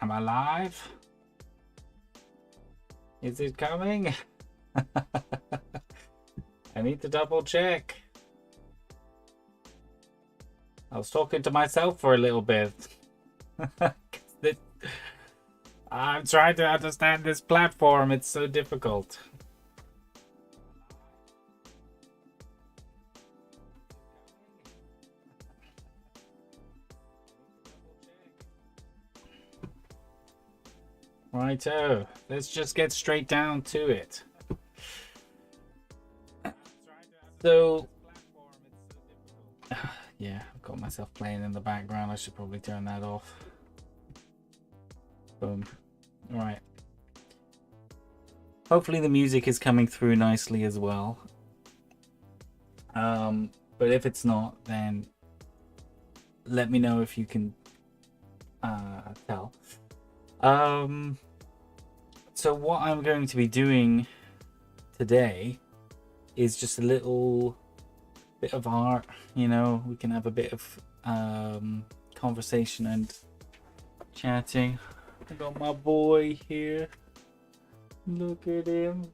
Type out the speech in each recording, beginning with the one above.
Am I live? Is it coming? I need to double check. I was talking to myself for a little bit. I'm trying to understand this platform. It's so difficult. Righto, let's just get straight down to it. So, yeah, I've got myself playing in the background. I should probably turn that off. Boom. All right. Hopefully the music is coming through nicely as well. But if it's not, then let me know if you can tell. So what I'm going to be doing today is just a little bit of art. You know, we can have a bit of conversation and chatting. I got my boy here. Look at him.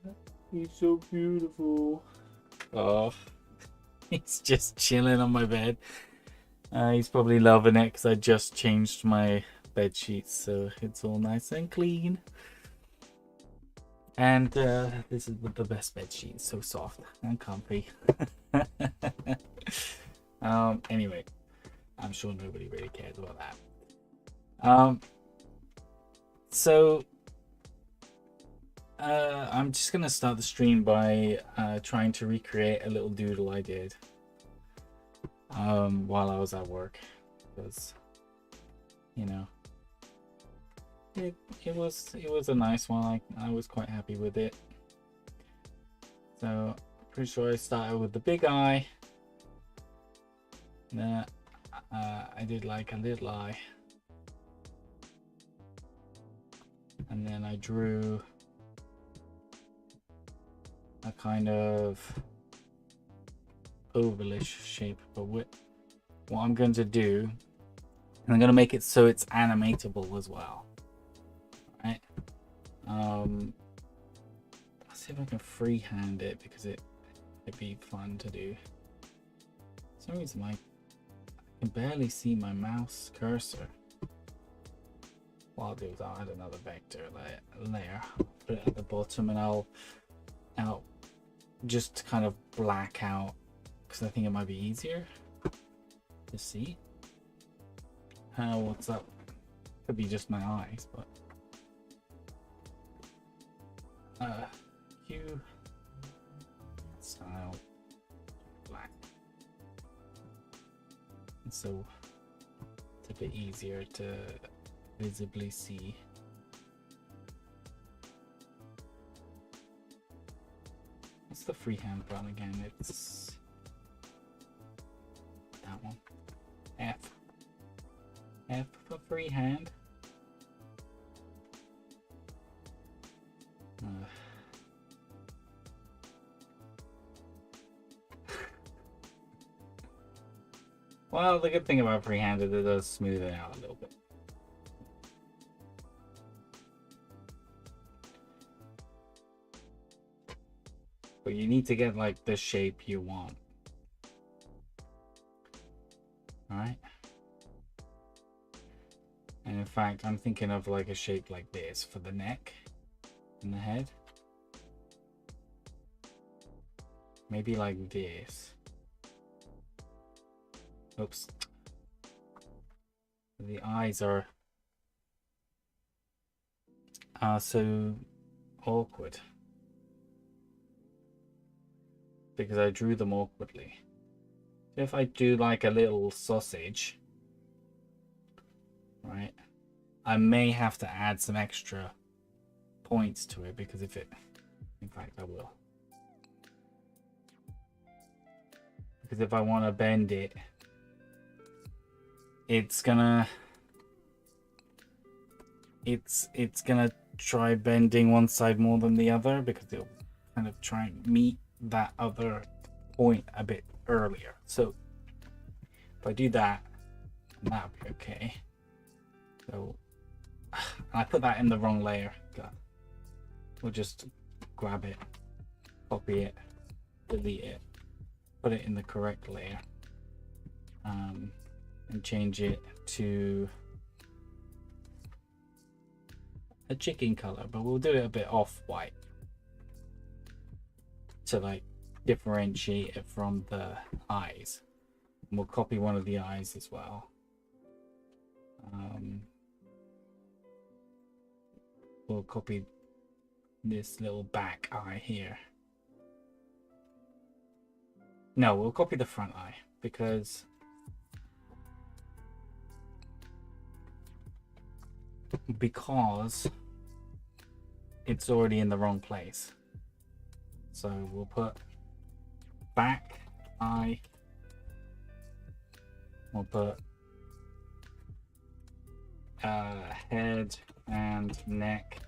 He's so beautiful. Oh, he's just chilling on my bed. He's probably loving it because I just changed my bed sheets, so it's all nice and clean. And this is the best bed sheet. So soft and comfy. Anyway, I'm sure nobody really cares about that. So I'm just gonna start the stream by trying to recreate a little doodle I did while I was at work, because you know it was a nice one. I was quite happy with it. So pretty sure I started with the big eye. Then I did like a little eye, and then I drew a kind of ovalish shape. But what I'm going to do, and I'm going to make it so it's animatable as well. Right? Let's see if I can freehand it, because it'd be fun to do. For some reason I can barely see my mouse cursor. What I'll do is I'll add another vector layer, put it at the bottom, and I'll just kind of black out, because I think it might be easier to see. What's up? Could be just my eyes, but hue, style, black, and so it's a bit easier to visibly see. What's the freehand button again? It's that one. F for freehand. Well, the good thing about freehand is it does smooth it out a little bit. But you need to get like the shape you want. Alright. And in fact, I'm thinking of like a shape like this for the neck and the head. Maybe like this. Oops. The eyes are so awkward, because I drew them awkwardly. If I do like a little sausage, right, I may have to add some extra points to it, because in fact I will. Because if I want to bend it, it's gonna try bending one side more than the other, because it'll kind of try and meet that other point a bit earlier. So if I do that, that'll be okay. So I put that in the wrong layer. We'll just grab it, copy it, delete it, put it in the correct layer, and change it to a chicken color, but we'll do it a bit off-white to like differentiate it from the eyes. And we'll copy one of the eyes as well. We'll copy this little back eye here. No, we'll copy the front eye because it's already in the wrong place. So we'll put back eye. We'll put head and neck,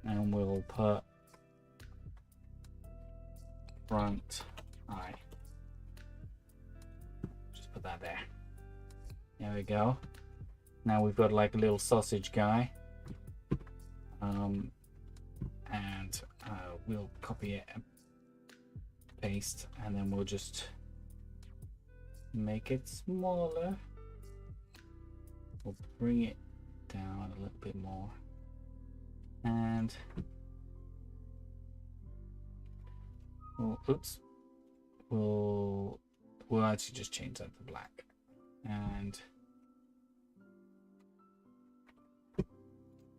and we'll put front eye. Just put that there. There we go. Now we've got like a little sausage guy, and we'll copy it and paste, and then we'll just make it smaller. We'll bring it down a little bit more, and oops, we'll actually just change that to black, and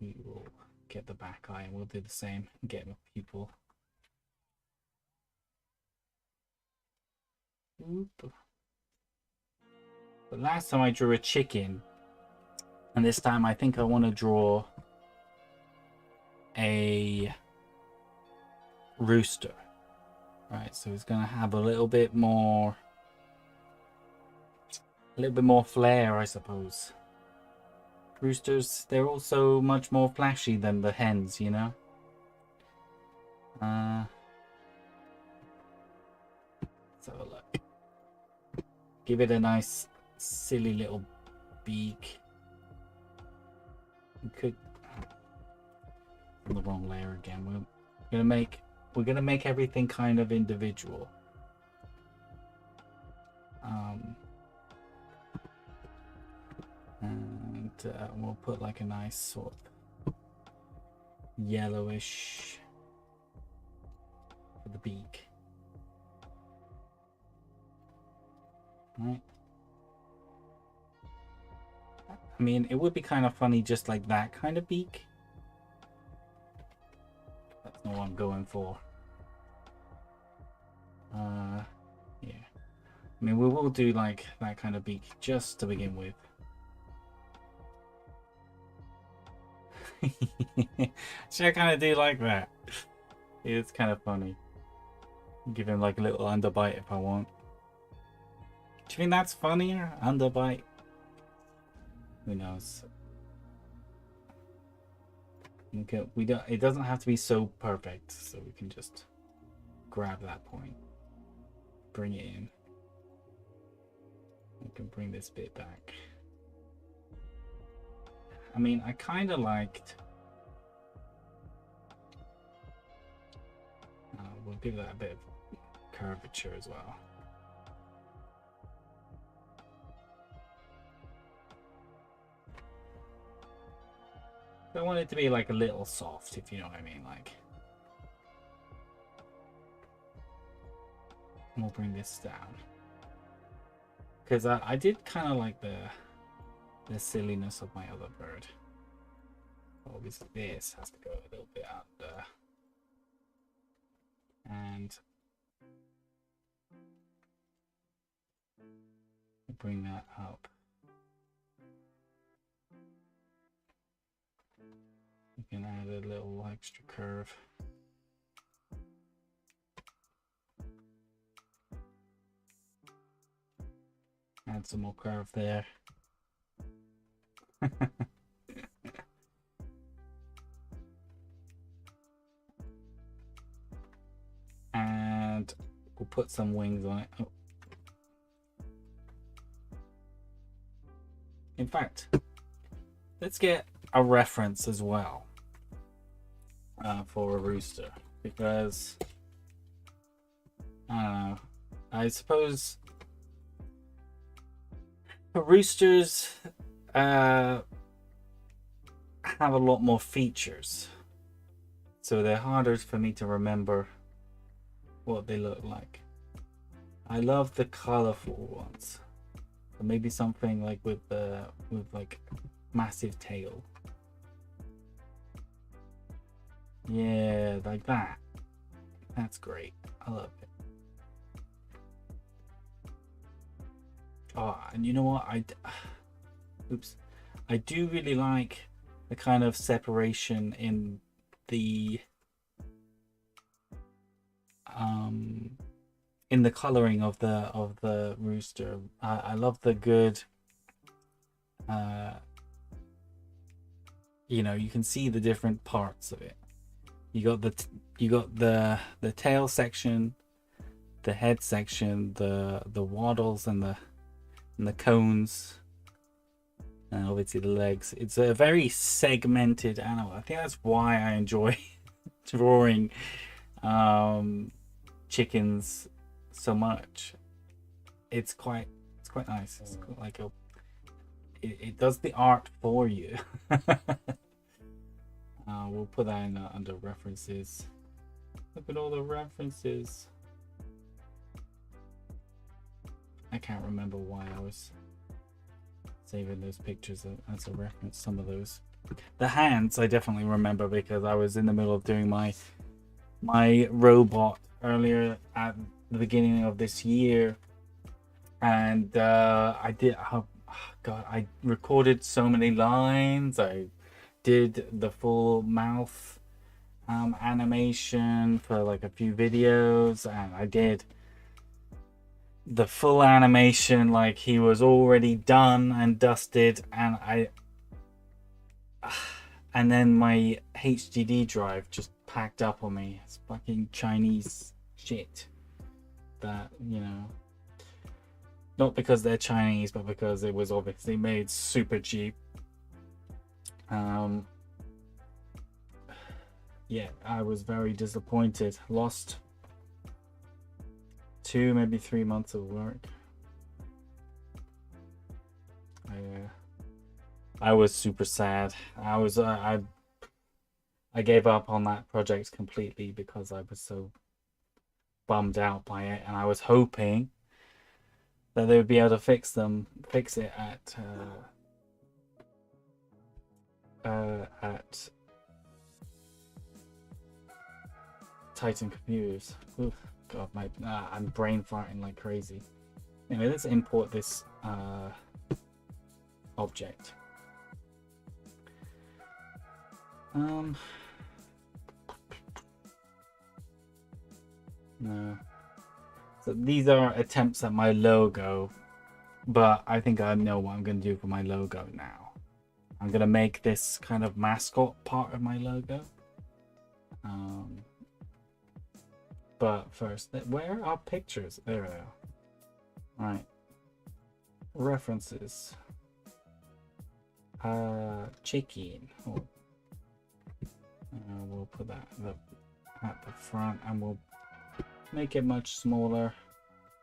we will get the back eye, and we'll do the same, get a pupil. Oop. But last time I drew a chicken, and this time I think I want to draw a rooster. Right, so it's gonna have a little bit more flair, I suppose. Roosters, they're also much more flashy than the hens, you know. Let's have a look. Give it a nice silly little beak. We could on the wrong layer again. We're gonna make everything kind of individual. And we'll put like a nice sort of yellowish for the beak. Right. I mean, it would be kind of funny just like that kind of beak. That's not what I'm going for. Yeah. I mean, we will do like that kind of beak just to begin with. Should I kind of do like that? It's kind of funny. Give him like a little underbite if I want. Do you think that's funnier? Underbite? Who knows? Okay, it doesn't have to be so perfect, so we can just grab that point, bring it in. We can bring this bit back. I mean, I kind of liked. We'll give that a bit of curvature as well. I want it to be like a little soft, if you know what I mean. Like, we'll bring this down because I did kind of like the silliness of my other bird. Obviously, this has to go a little bit under, and bring that up. You can add a little extra curve. Add some more curve there. And we'll put some wings on it. Oh. In fact, let's get a reference as well for a rooster, because I don't know. I suppose roosters have a lot more features, so they're harder for me to remember what they look like. I love the colorful ones. So maybe something like with like massive tail. Yeah, like that. That's great. I love it. Oh, and you know what? Oops. I do really like the kind of separation in the coloring of the rooster. I love the good you know, you can see the different parts of it. You got the tail section, the head section, the wattles and the cones, and obviously the legs. It's a very segmented animal. I think that's why I enjoy drawing chickens so much. It's quite nice. It's like it does the art for you. We'll put that in under references. Look at all the references. I can't remember why I was saving those pictures as a reference. Some of those, the hands, I definitely remember because I was in the middle of doing my robot earlier at the beginning of this year, and I did. Oh, God, I recorded so many lines. I did the full mouth animation for like a few videos, and I did the full animation like he was already done and dusted, and then my HDD drive just packed up on me. It's fucking Chinese shit that, you know, not because they're Chinese, but because it was obviously made super cheap. Yeah, I was very disappointed. Lost 2, maybe 3 months of work. I was super sad. I gave up on that project completely because I was so bummed out by it, and I was hoping that they would be able to fix it at Titan Computers. Oof, God, I'm brain farting like crazy. Anyway, let's import this object. No. So these are attempts at my logo, but I think I know what I'm going to do for my logo now. I'm going to make this kind of mascot part of my logo. But first, where are pictures? There they are. All right. References. Chicken. Oh. We'll put that at the front, and we'll make it much smaller.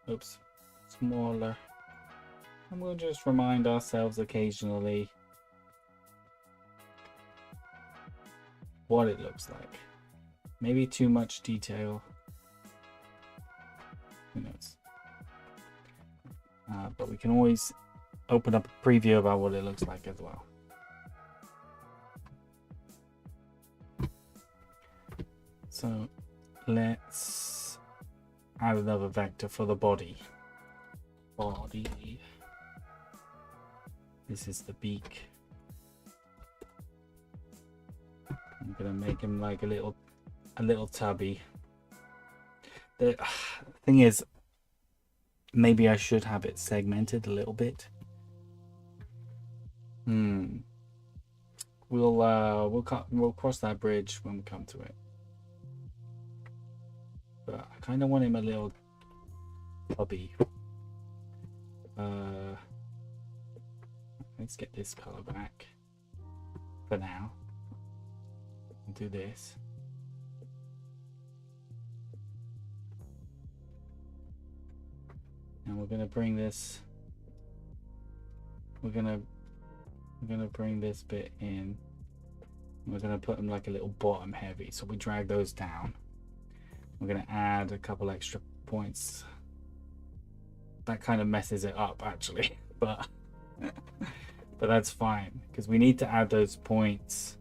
Oops, smaller. And we'll just remind ourselves occasionally what it looks like. Maybe too much detail. Who knows? But we can always open up a preview about what it looks like as well. So let's add another vector for the body. This is the beak. I'm gonna make him like a little tubby. The thing is, maybe I should have it segmented a little bit. We'll cross that bridge when we come to it. But I kind of want him a little tubby. Let's get this color back. for now. Do this. And we're gonna bring this. We're gonna bring this bit in. We're gonna put them like a little bottom heavy. So we drag those down. We're gonna add a couple extra points. That kind of messes it up actually, but that's fine because we need to add those points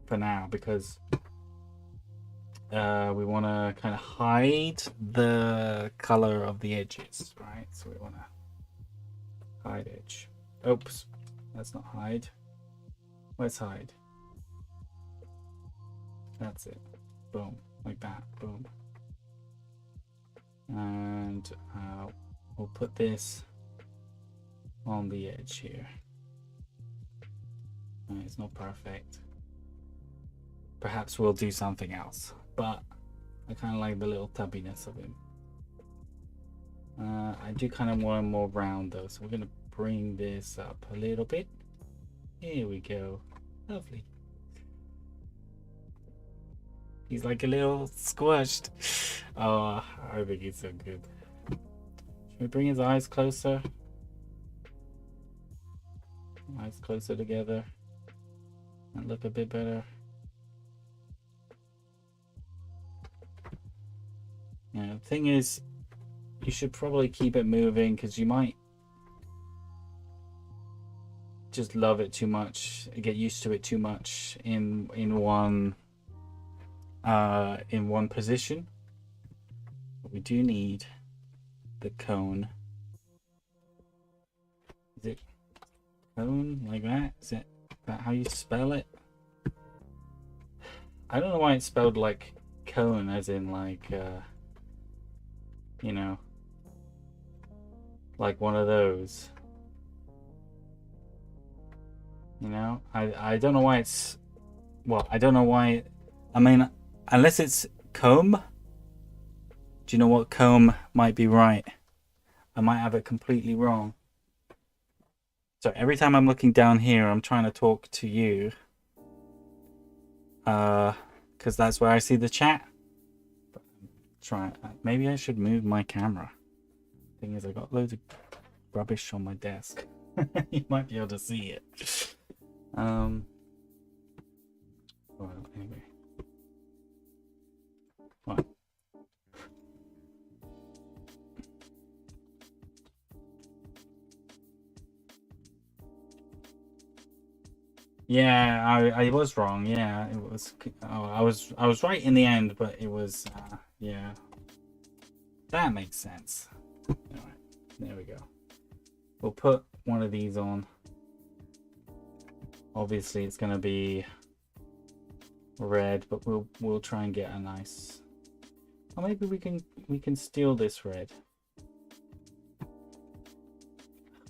for now because we want to kind of hide the color of the edges, right? So we want to hide edge. Oops, that's not hide. Let's hide. That's it. Boom, like that. Boom. And we'll put this on the edge here. It's not perfect. Perhaps we'll do something else, but I kind of like the little tubbiness of him. I do kind of want him more round though, so we're going to bring this up a little bit. Here we go. Lovely. He's like a little squished. Oh, I think he's so good. Should we bring his eyes closer? Eyes closer together. And look a bit better. Yeah, the thing is, you should probably keep it moving because you might just love it too much, get used to it too much in one position. But we do need the cone. Is it cone like that? Is that how you spell it? I don't know why it's spelled like cone, as in like you know, like one of those. You know, I don't know why it's, well, I don't know why. I mean, unless it's comb. Do you know what? Comb might be right. I might have it completely wrong. So every time I'm looking down here, I'm trying to talk to you. Because that's where I see the chat. But try. Maybe I should move my camera. Thing is, I got loads of rubbish on my desk. You might be able to see it. Well, anyway. What? Yeah, I was wrong. Yeah, it was. Oh, I was right in the end, but it was. Yeah, that makes sense. All right, there we go. We'll put one of these on. Obviously, it's gonna be red, but we'll try and get a nice. Or maybe we can steal this red.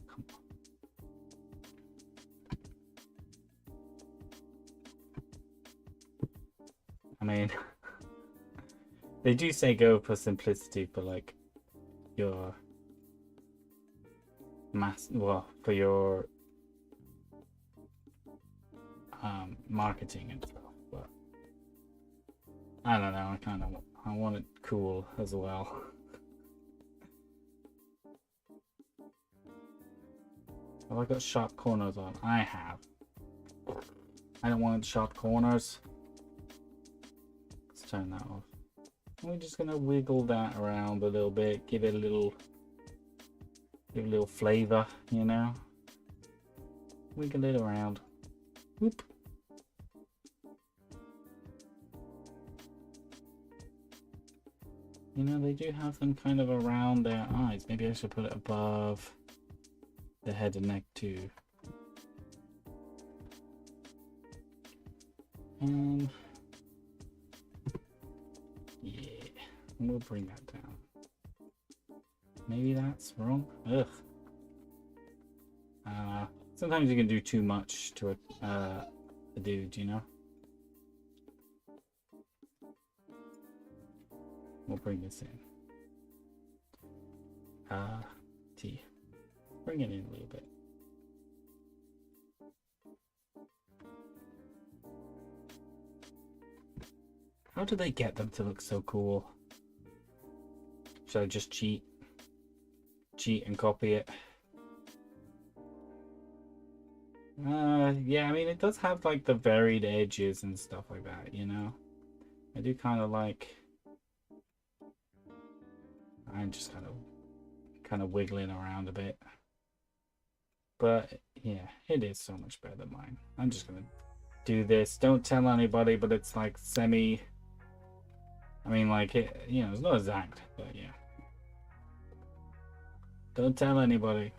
Come on. I mean, they do say go for simplicity for like your for your marketing and stuff, but I don't know. I want it cool as well. Have I got sharp corners on? I have. I don't want sharp corners. Let's turn that off. We're just gonna wiggle that around a little bit, give it a little flavor, you know. Wiggle it around. Whoop. You know, they do have them kind of around their eyes. Maybe I should put it above the head and neck too. Yeah, we'll bring that down. Maybe that's wrong. Ugh. Sometimes you can do too much to a dude, you know. We'll bring this in. T. Bring it in a little bit. How do they get them to look so cool? Should I just cheat and copy it? Yeah, I mean, it does have like the varied edges and stuff like that, you know? I do kind of like... I'm just kind of wiggling around a bit. But yeah, it is so much better than mine. I'm just gonna do this. Don't tell anybody, but it's like semi... I mean, like, it, you know, it's not exact, but yeah. Don't tell anybody.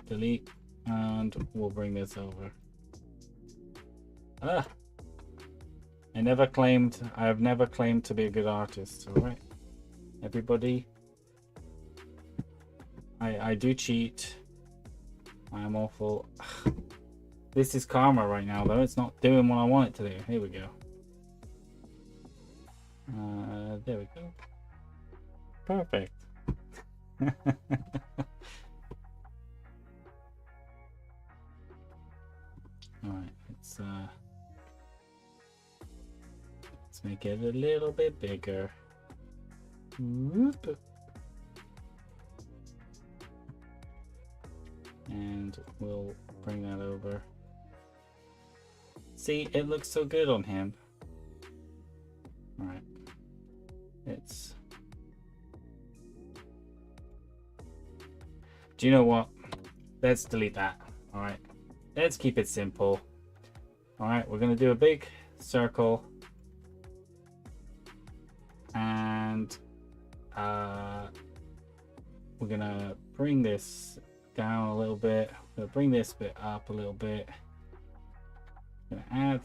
Delete, and we'll bring this over. I have never claimed to be a good artist, alright? Everybody, I do cheat. I'm awful. This is karma right now, though. It's not doing what I want it to do. Here we go. There we go. Perfect. Alright, let's make it a little bit bigger. Whoop. And we'll bring that over. See, it looks so good on him. Alright. Do you know what? Let's delete that. Alright. Let's keep it simple. Alright, we're gonna do a big circle. And we're gonna bring this down a little bit. We're gonna bring this bit up a little bit. Gonna add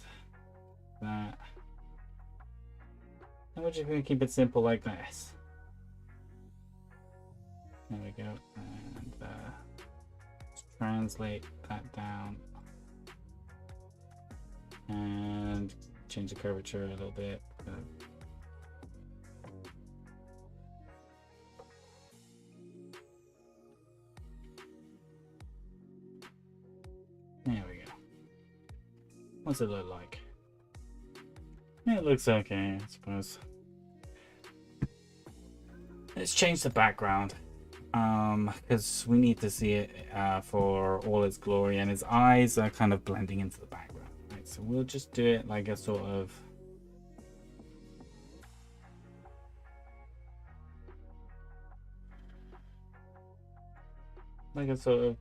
that. And we're just gonna keep it simple like this. There we go. And let's translate that down. And change the curvature a little bit. There we go. What's it look like? It looks okay, I suppose. Let's change the background, because we need to see it for all its glory, and his eyes are kind of blending into the background. Right, so we'll just do it like a sort of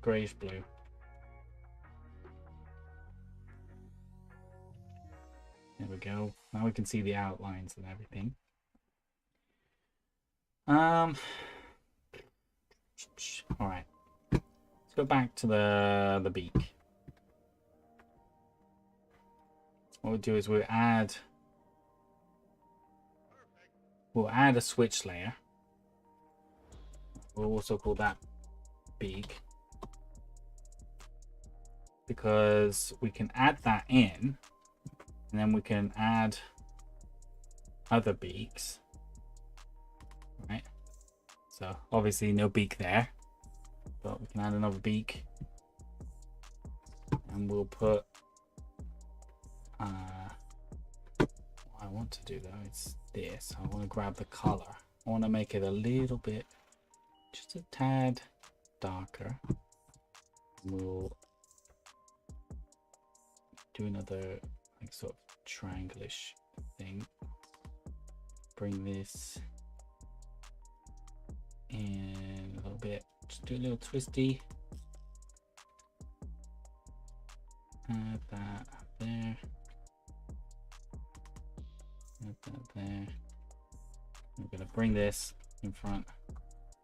grayish blue. There we go. Now we can see the outlines and everything. All right. Let's go back to the beak. What we'll do is we'll add a switch layer. We'll also call that beak, because we can add that in, and then we can add other beaks, right? So obviously no beak there, but we can add another beak, and we'll put what I want to do though is this. I want to grab the color. I want to make it a little bit, just a tad darker. We'll do another like sort of triangle-ish thing. Bring this in a little bit. Just do a little twisty. Add that there. Add that there. I'm gonna bring this in front.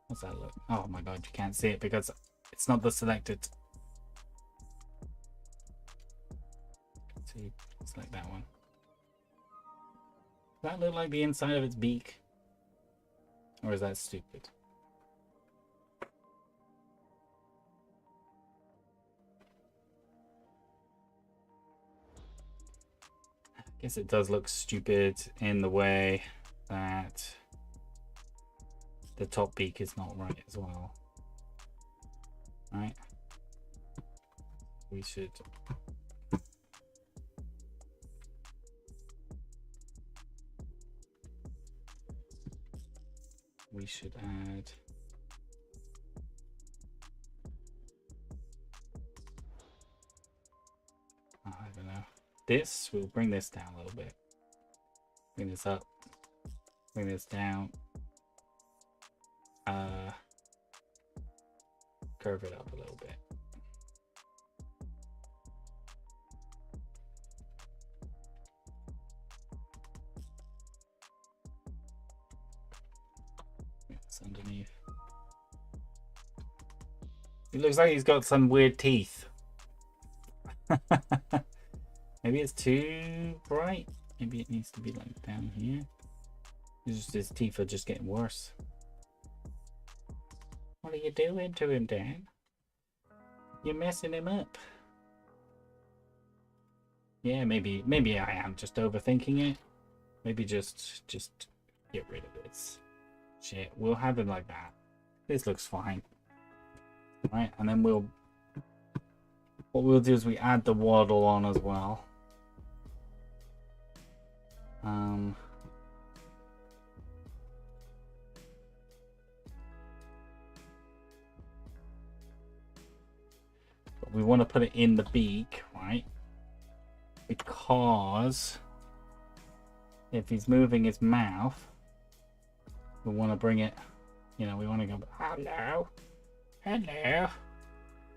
What's that look? Oh my god, you can't see it because it's not the selected. See, it's like that one. Does that look like the inside of its beak? Or is that stupid? I guess it does look stupid in the way that the top beak is not right as well. Right? We should we should add. I don't know. This, we'll bring this down a little bit. Bring this up. Bring this down. Curve it up a little bit. It's underneath. It looks like he's got some weird teeth. Maybe it's too bright. Maybe it needs to be like down here. It's just his teeth are just getting worse. What are you doing to him, Dan? You're messing him up. Yeah, maybe I am just overthinking it. Maybe just get rid of this shit. We'll have him like that. This looks fine. Right, and then what we'll do is we add the waddle on as well. But we want to put it in the beak, right? Because if he's moving his mouth, we want to bring it, you know, we want to go, hello, hello,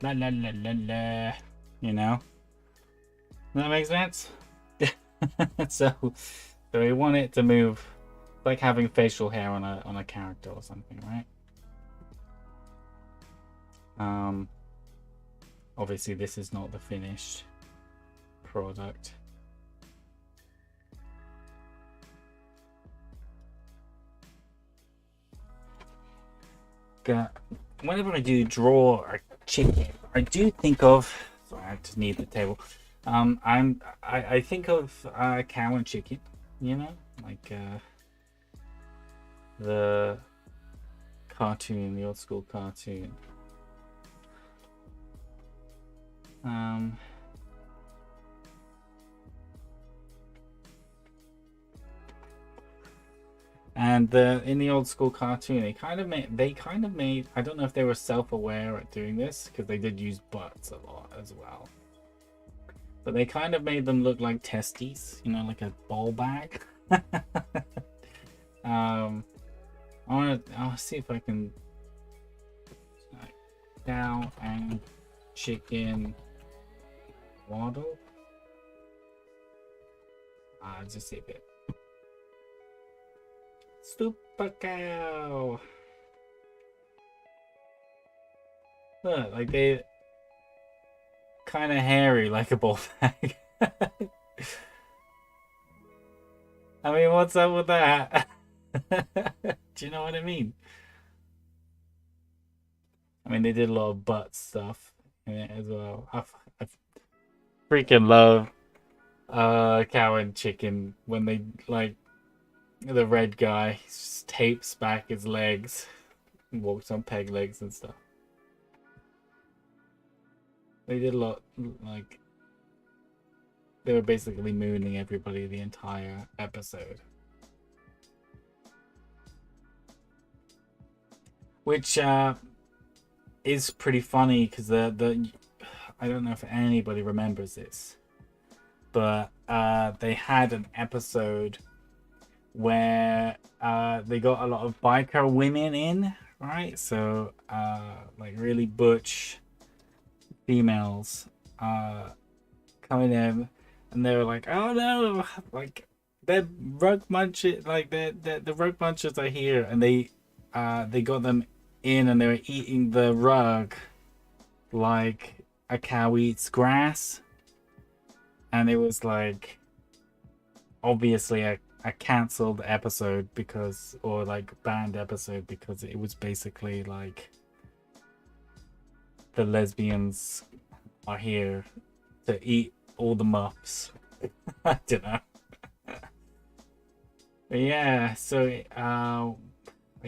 la la la la la, you know. Does that make sense? so we want it to move like having facial hair on a character or something, right? Obviously this is not the finished product. Whenever I do draw a chicken, I do think of, sorry, I just need the table. I think of cow and chicken, you know, like the cartoon, the old school cartoon. And in the old school cartoon, they kind of made, I don't know if they were self-aware at doing this, because they did use butts a lot as well. But they kind of made them look like testes, you know, like a ball bag. I'll see if I can cow and chicken waddle. Just see a bit. Super cow. Look, like they kind of hairy, like a ball bag. I mean, what's up with that? Do you know what I mean? I mean, they did a lot of butt stuff in it as well. I freaking love cow and chicken when they like the red guy just tapes back his legs and walks on peg legs and stuff. They did a lot, like they were basically mooning everybody the entire episode, which is pretty funny because the I don't know if anybody remembers this, but they had an episode where they got a lot of biker women in, right? So like really butch females coming in, and they were like, oh no, like they're rug munchers, like the rug munchers are here, and they got them in and they were eating the rug like a cow eats grass, and it was like obviously a cancelled episode because, or like banned episode, because it was basically like the lesbians are here to eat all the muffs. I don't know. But yeah, so I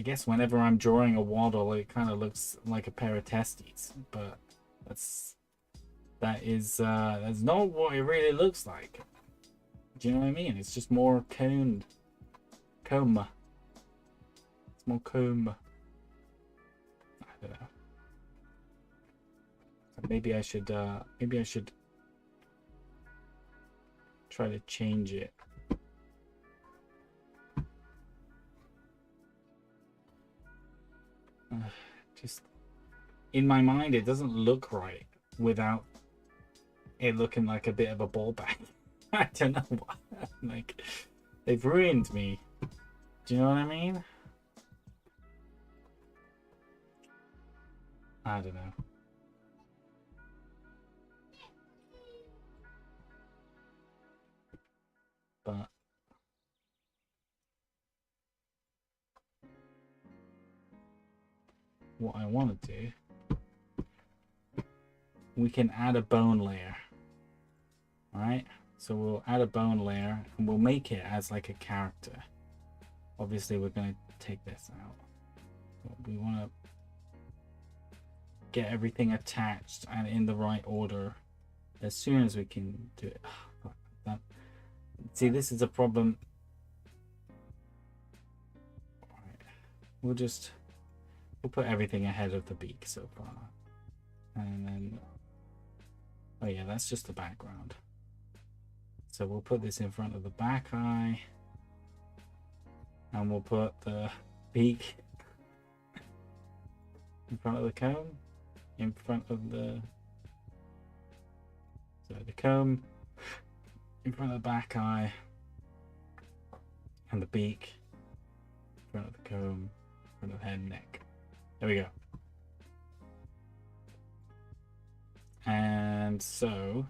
guess whenever I'm drawing a waddle, it kind of looks like a pair of testes, but that's not what it really looks like. Do you know what I mean? It's just more comb. It's more comb. I don't know. Maybe I should try to change it. Just in my mind, it doesn't look right without it looking like a bit of a ball bag. I don't know why. Like, they've ruined me. Do you know what I mean? I don't know. But what I want to do, we can add a bone layer. All right, so we'll add a bone layer and we'll make it as like a character. Obviously we're going to take this out, but we want to get everything attached and in the right order as soon as we can do it. See, this is a problem. All right. We'll put everything ahead of the beak so far, and then, oh yeah, that's just the background. So we'll put this in front of the back eye, and we'll put the beak in front of the comb, in front of the comb in front of the back eye, and the beak in front of the comb, in front of the head and neck. There we go. And so,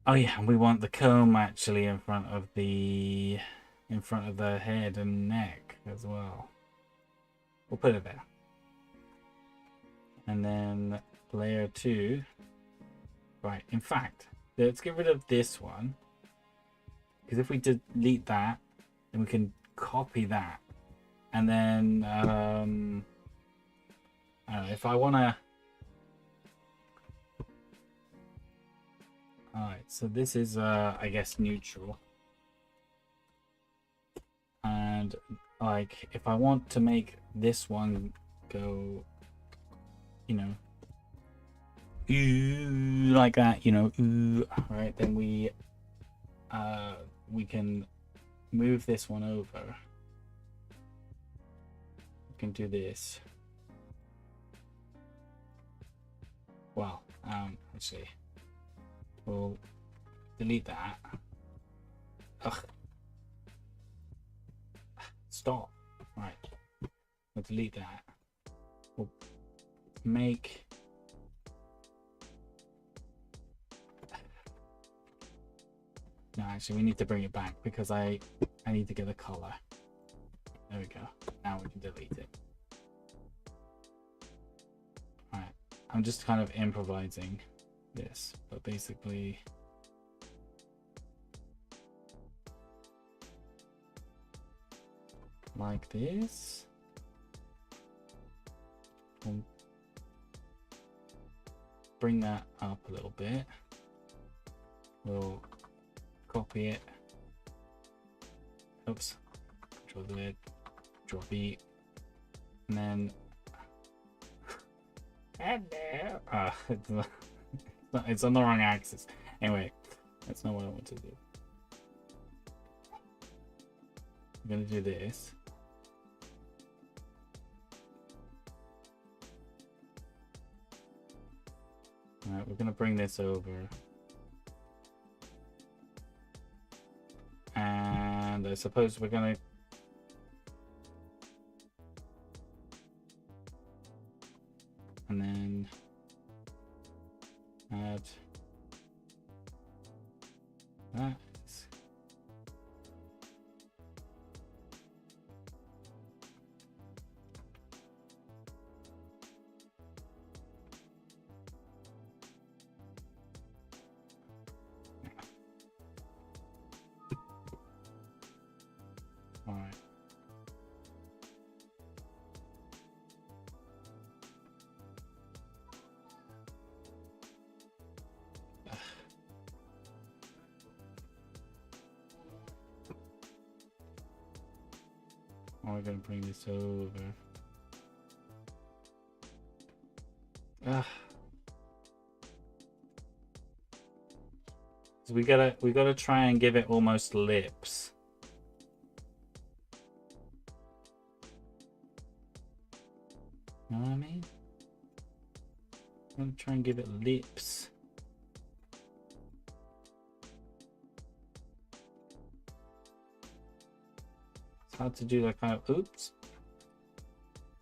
oh yeah, we want the comb actually in front of the head and neck as well. We'll put it there. And then layer 2. Right, in fact, let's get rid of this one, because if we delete that, then we can copy that. And then I don't know, if I want to, all right, so this is I guess neutral, and like if I want to make this one go, you know, ooh, like that, you know, ooh, right, then we can move this one over. We can do this. Well, actually, we'll delete that. Ugh. Stop. Right. We'll delete that. We'll make no, actually we need to bring it back because I need to get a color. There we go. Now we can delete it. Alright. I'm just kind of improvising this, but basically like this. We'll bring that up a little bit. We'll copy it. Oops. Control Z, Control V, and then it's on the wrong axis. Anyway, that's not what I want to do. I'm gonna do this. Alright, we're gonna bring this over. And I suppose we're gonna and then add that. All right. How am I going to bring this over? Ah. So we gotta try and give it almost lips. You know what I mean? I'm gonna try and give it lips. It's hard to do that kind of oops.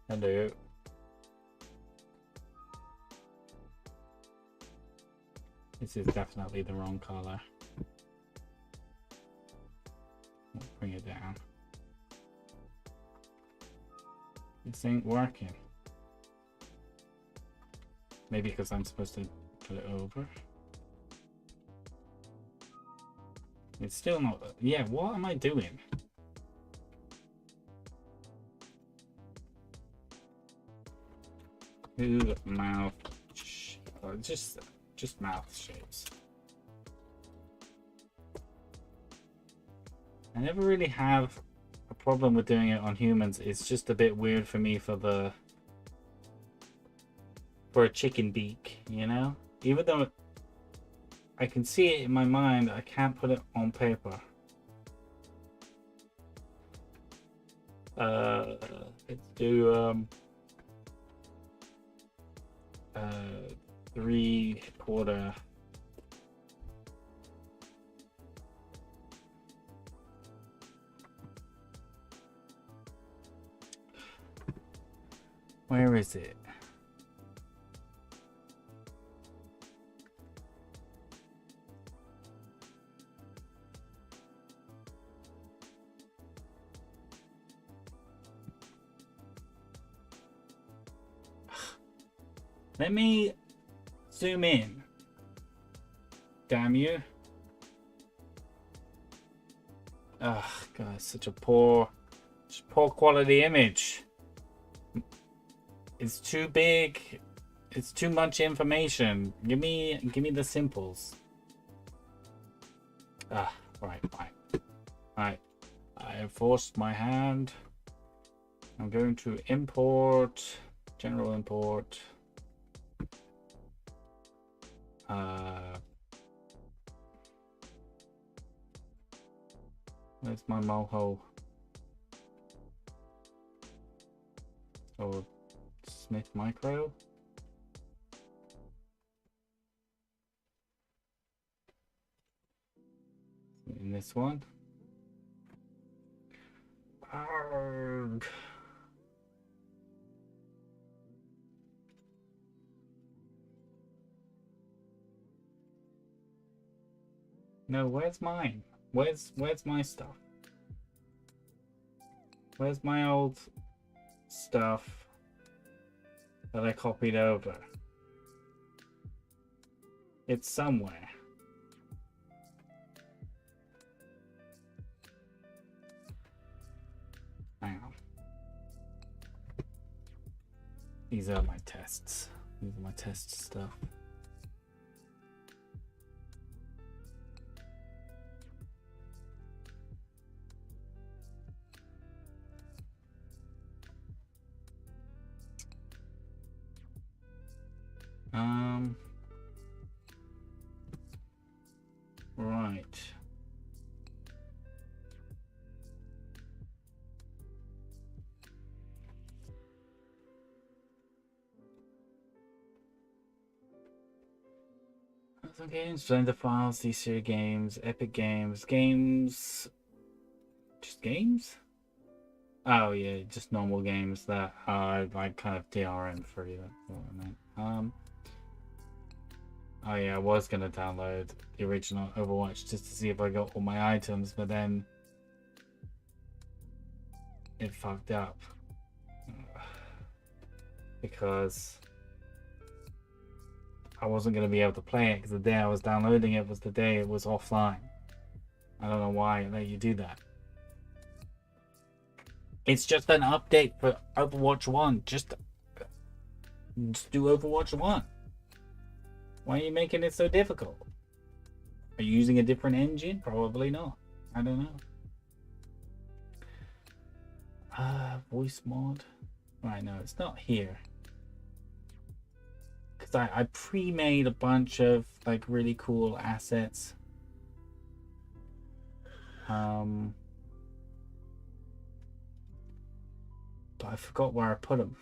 Hello. This is definitely the wrong color. Bring it down. This ain't working. Maybe because I'm supposed to put it over. It's still not. Yeah, what am I doing? Ooh, mouth. Just mouth shapes. I never really have a problem with doing it on humans. It's just a bit weird for me for a chicken beak, you know? Even though I can see it in my mind, I can't put it on paper. Let's do 3/4. Where is it? Let me zoom in. Damn you. Ugh, God, such a poor quality image. It's too big. It's too much information. Give me the simples. Ah, right, fine. Alright. I have forced my hand. I'm going to import, general import. Where's my Moho? Or Smith Micro? In this one. Arrgh. No, where's mine? Where's my stuff? Where's my old stuff that I copied over? It's somewhere. Hang on. These are my tests. These are my test stuff. Right. Some games, Blender files, DCR games, Epic games, just games? Oh yeah, just normal games that are like kind of DRM free. That's what I meant. Oh yeah, I was gonna download the original Overwatch just to see if I got all my items, but then it fucked up because I wasn't gonna be able to play it because the day I was downloading it was the day it was offline. I don't know why it let you do that. It's just an update for Overwatch 1. Just do Overwatch 1. Why are you making it so difficult? Are you using a different engine? Probably not. I don't know. Voice mod. Right, no, it's not here. Because I pre-made a bunch of like really cool assets. But I forgot where I put them.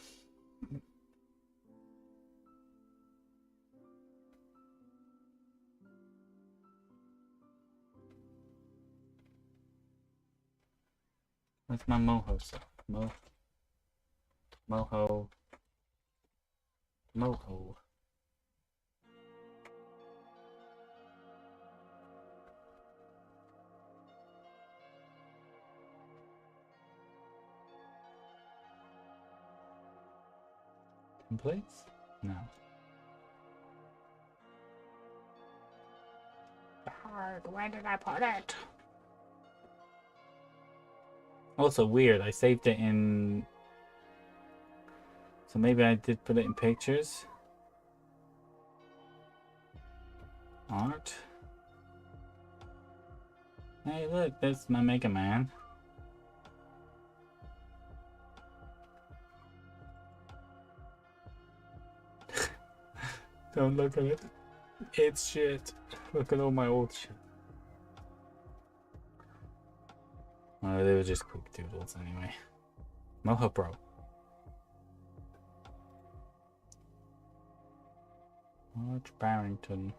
Where's my Moho stuff? Moho. Templates? No. Where did I put it? Also weird, I saved it in... So maybe I did put it in pictures. Art. Hey look, that's my Mega Man. Don't look at it. It's shit. Look at all my old shit. Oh, they were just quick doodles anyway. Moho Pro. George Barrington.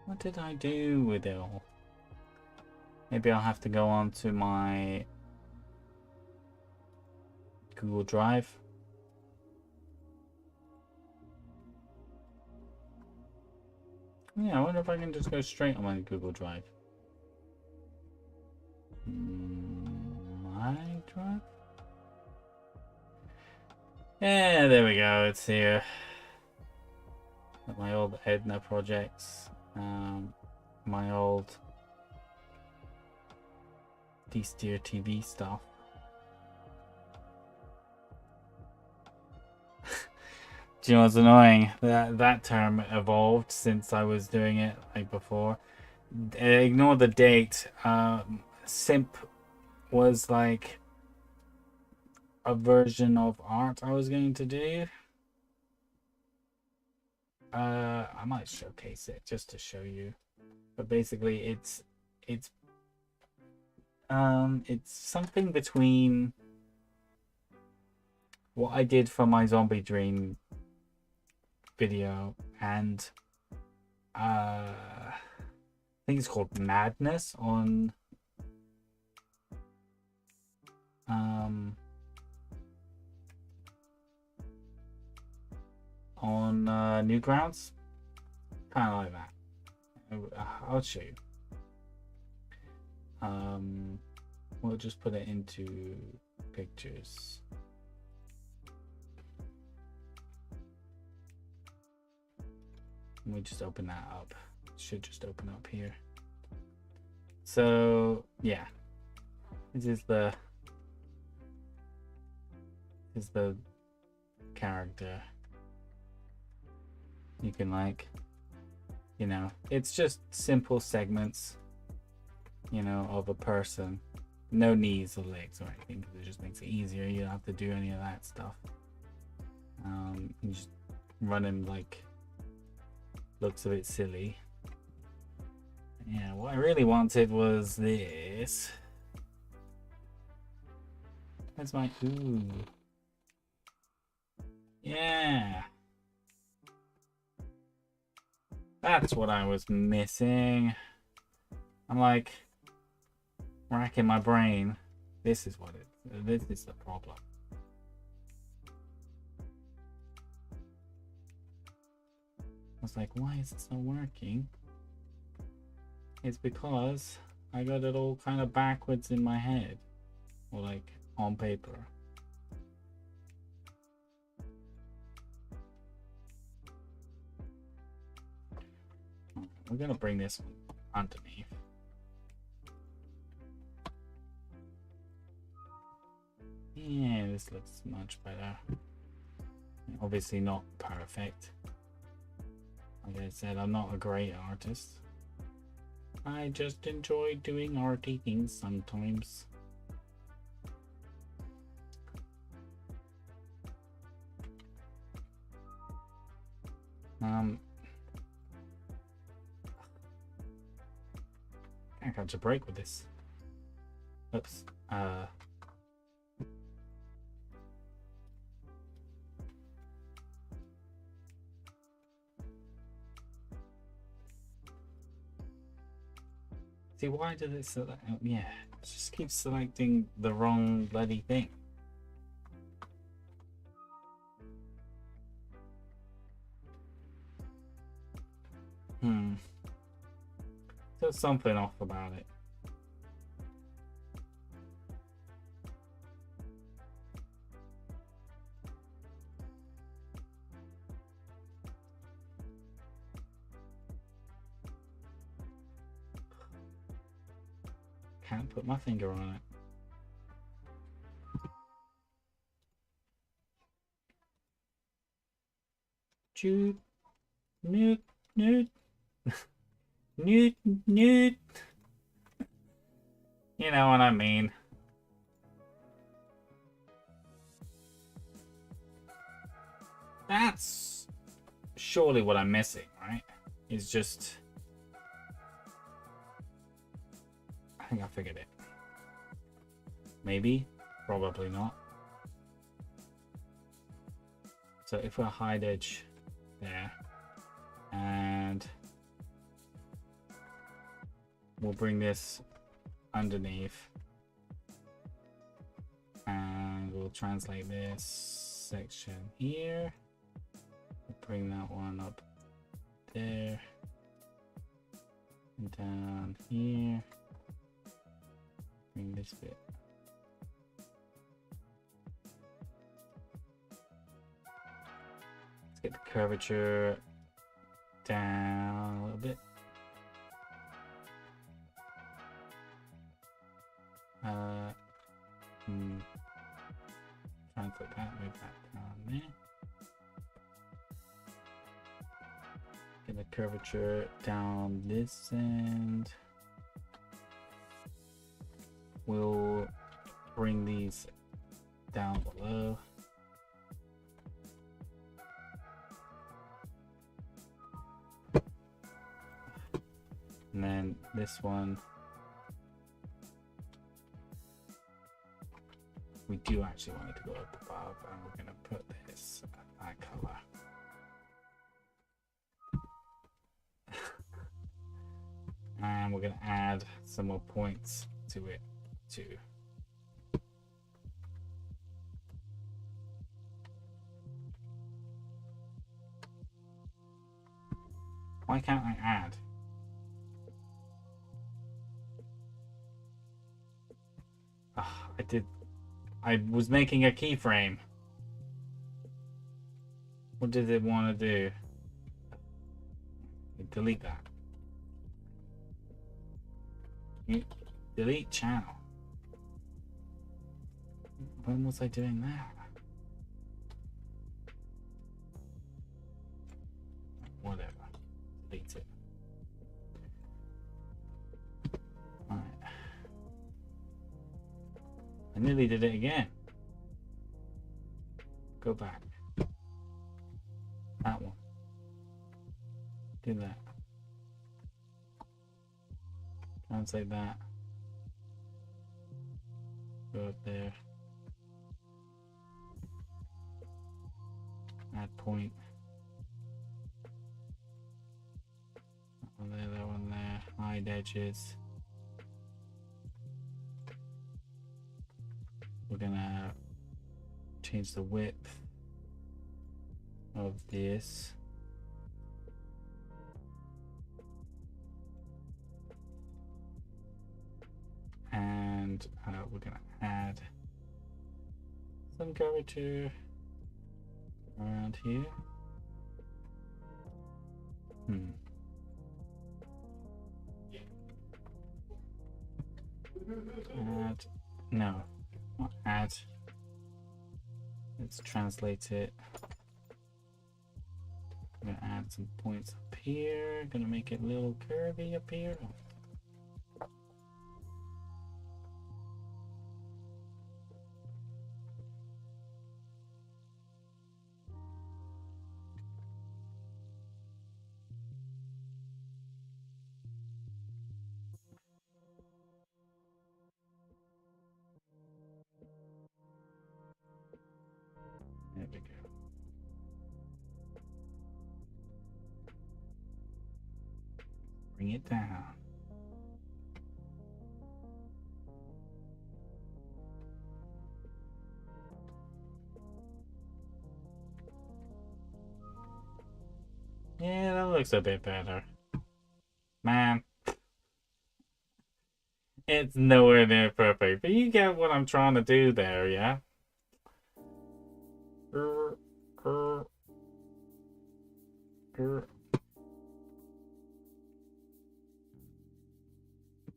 What did I do with it all? Maybe I'll have to go on to my Google Drive. Yeah, I wonder if I can just go straight on my Google Drive. My Drive? Yeah, there we go, it's here. My old Edna projects. My old D-Steer TV stuff. Do you know what's annoying? That term evolved since I was doing it like before. Ignore the date. Simp was like a version of art I was going to do. I might showcase it just to show you, but basically it's something between what I did for my Zombie Dream video and I think it's called Madness on Newgrounds, kind of like that. I'll show you. We'll just put it into pictures. Let me just open that up. It should just open up here. So yeah, this is the character. You can like, you know, it's just simple segments, you know, of a person. No knees or legs or anything, because it just makes it easier. You don't have to do any of that stuff. You just run him like, looks a bit silly. Yeah, what I really wanted was this. That's my ooh. Yeah. That's what I was missing. I'm like racking my brain. This is the problem. I was like, why is this not working? It's because I got it all kind of backwards in my head, or like on paper. we're gonna bring this one underneath. Yeah, this looks much better. Obviously not perfect. Like I said, I'm not a great artist. I just enjoy doing arty things sometimes. Can't catch a break with this. Oops. See, why did it select? Yeah, it just keeps selecting the wrong bloody thing. There's something off about it. Can't put my finger on it. Jude, newt, newt, newt, newt. You know what I mean. That's surely what I'm missing, right? Is just... I think I figured it. Maybe, probably not. So if we're hide edge there, and we'll bring this underneath, and we'll translate this section here. We'll bring that one up there, and down here. Bring this bit. Let's get the curvature down a little bit. Translate that, move that down there. Get the curvature down this end. We'll bring these down below. And then this one, we do actually want it to go up above, and we're going to put this that color. And we're going to add some more points to it too. Why can't I add? I was making a keyframe. What did it want to do? Delete that. Delete channel. When was I doing that? Whatever. Delete it. Alright. I nearly did it again. Go back. That one. Do that. Translate that. Go up there. Add point. That one there, that one there. Hide edges. We're gonna change the width of this. And we're gonna add some curvature around here. Add. No. Not add. Let's translate it. I'm gonna add some points up here. Gonna make it a little curvy up here. There we go. Bring it down. Yeah, that looks a bit better. Man. It's nowhere near perfect, but you get what I'm trying to do there, yeah?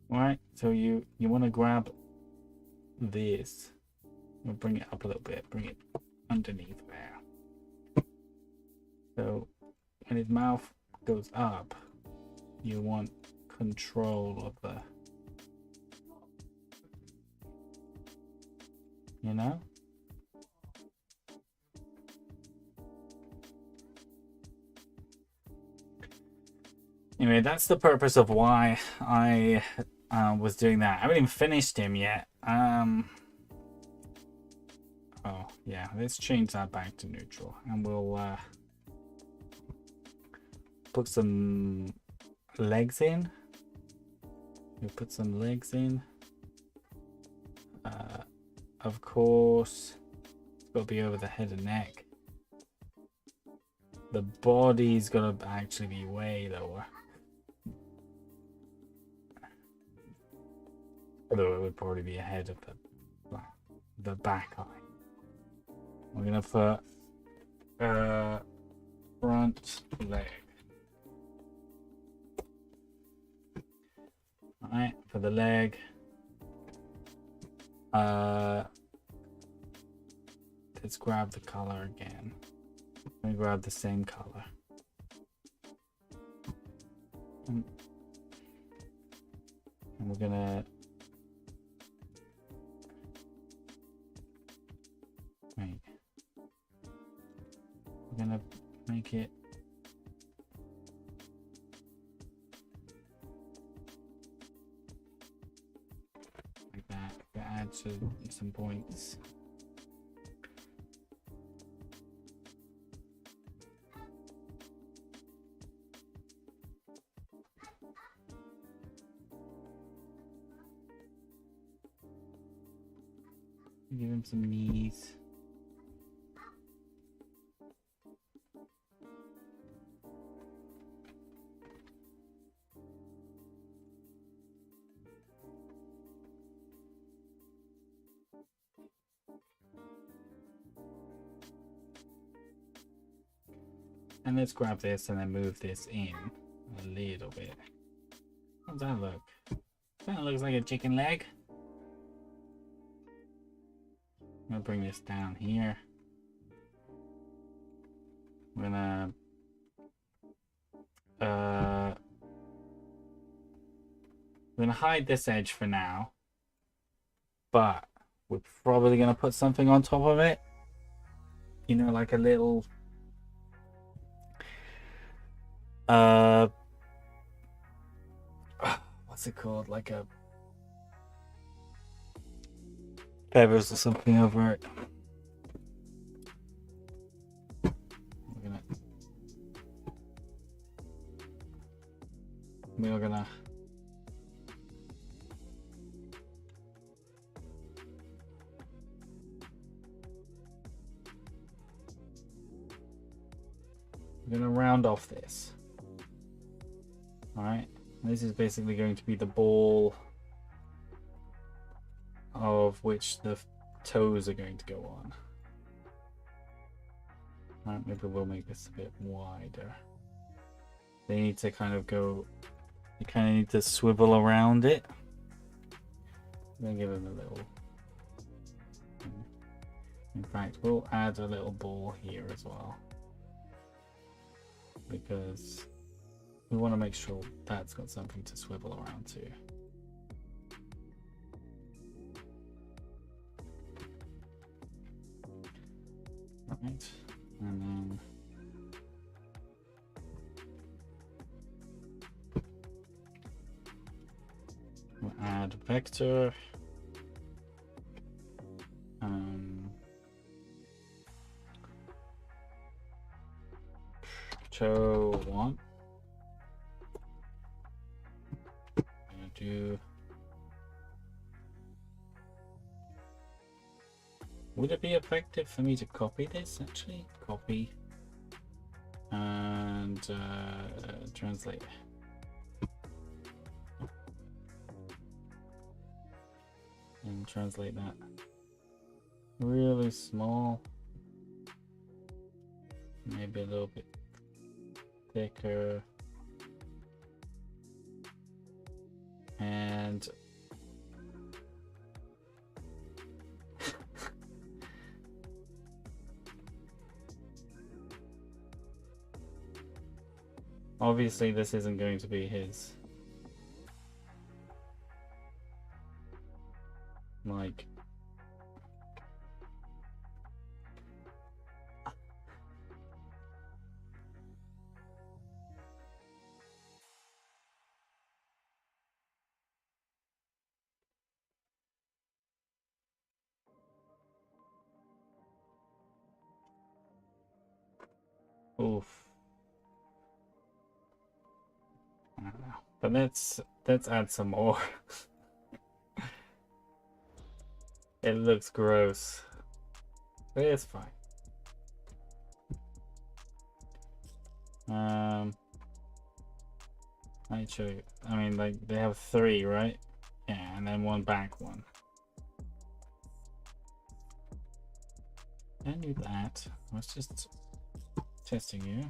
Right, so you want to grab this. We'll bring it up a little bit, bring it underneath there. So when his mouth goes up, you want control of the, you know? Anyway, that's the purpose of why I was doing that. I haven't even finished him yet. Oh yeah, let's change that back to neutral, and we'll put some legs in. We'll put some legs in. Of course, it's got to be over the head and neck. The body's got to actually be way lower. Although it would probably be ahead of the back eye. We're gonna put front leg. Alright, for the leg. Let's grab the color again. Let me grab the same color. And we're gonna wait. We're gonna make it like that. Add some points. Give him some knees. And let's grab this and then move this in a little bit. How does that look? That looks like a chicken leg. I'm gonna bring this down here. I'm gonna hide this edge for now, but we're probably gonna put something on top of it. You know, like a little what's it called? Like a feathers or something over it. We're gonna round off this. All right, this is basically going to be the ball of which the toes are going to go on. All right, maybe we'll make this a bit wider. They need to kind of go, you kind of need to swivel around it. gonna give him a little. In fact, we'll add a little ball here as well, because we want to make sure that's got something to swivel around to. Right, and then we'll add vector. Show one. I'm gonna do. Would it be effective for me to copy this? Actually, copy and translate. And translate that really small, maybe a little bit thicker, and obviously this isn't going to be his like oof. I don't know. But let's add some more. It looks gross. But it's fine. I'd show you. I mean, like, they have 3, right? Yeah, and then one back one. I knew that. I was just testing you.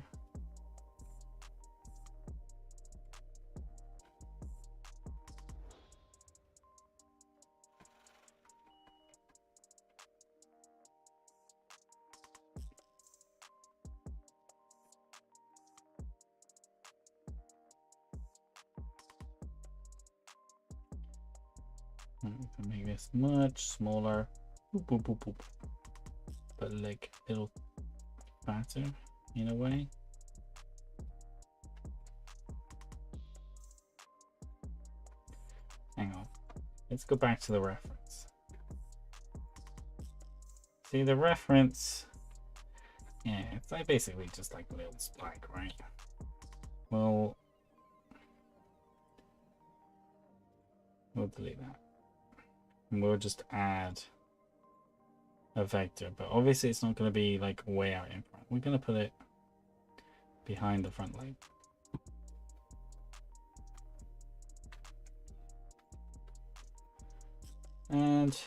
We can make this much smaller. Boop, boop, boop, boop. But like a little fatter in a way. Hang on. Let's go back to the reference. See the reference? Yeah, it's like basically just like a little spike, right? Well, we'll delete that. And we'll just add a vector, but obviously it's not going to be like way out in front. We're going to put it behind the front leg. And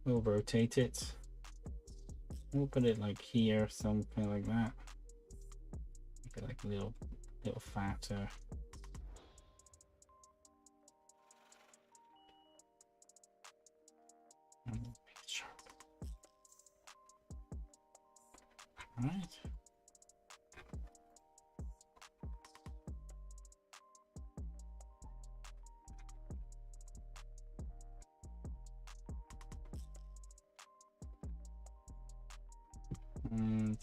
we'll rotate it. We'll put it like here, something like that. Make it like a little fatter. And make it sharp. All right. And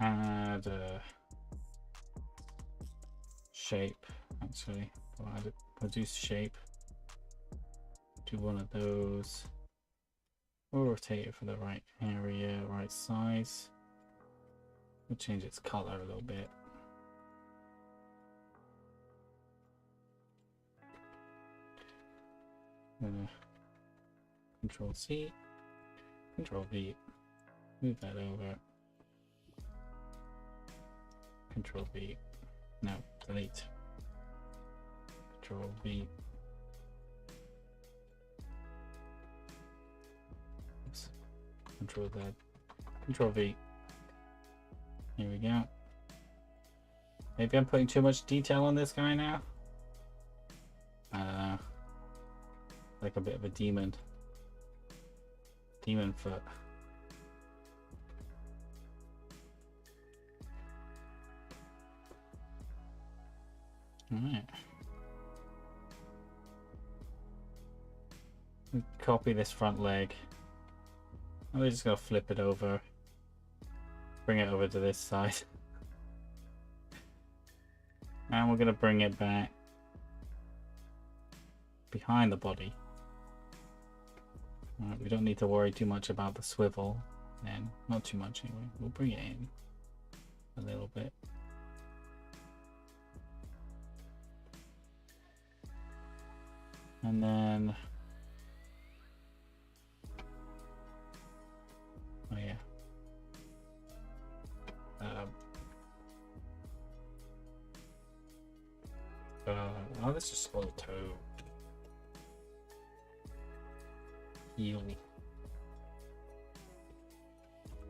add a shape. Actually, we'll add it, produce shape to one of those. We'll rotate it for the right area, right size. We'll change its color a little bit. Control C, Control V, move that over. Control V, no, delete. Control V, Control Z, Control V. Here we go. Maybe I'm putting too much detail on this guy now. I don't know. Like a bit of a demon foot. Alright. Copy this front leg. And we're just gonna flip it over. Bring it over to this side. And we're gonna bring it back behind the body. Alright, we don't need to worry too much about the swivel then. Not too much anyway. We'll bring it in a little bit. And then, oh yeah, oh, this is a little toe, heel,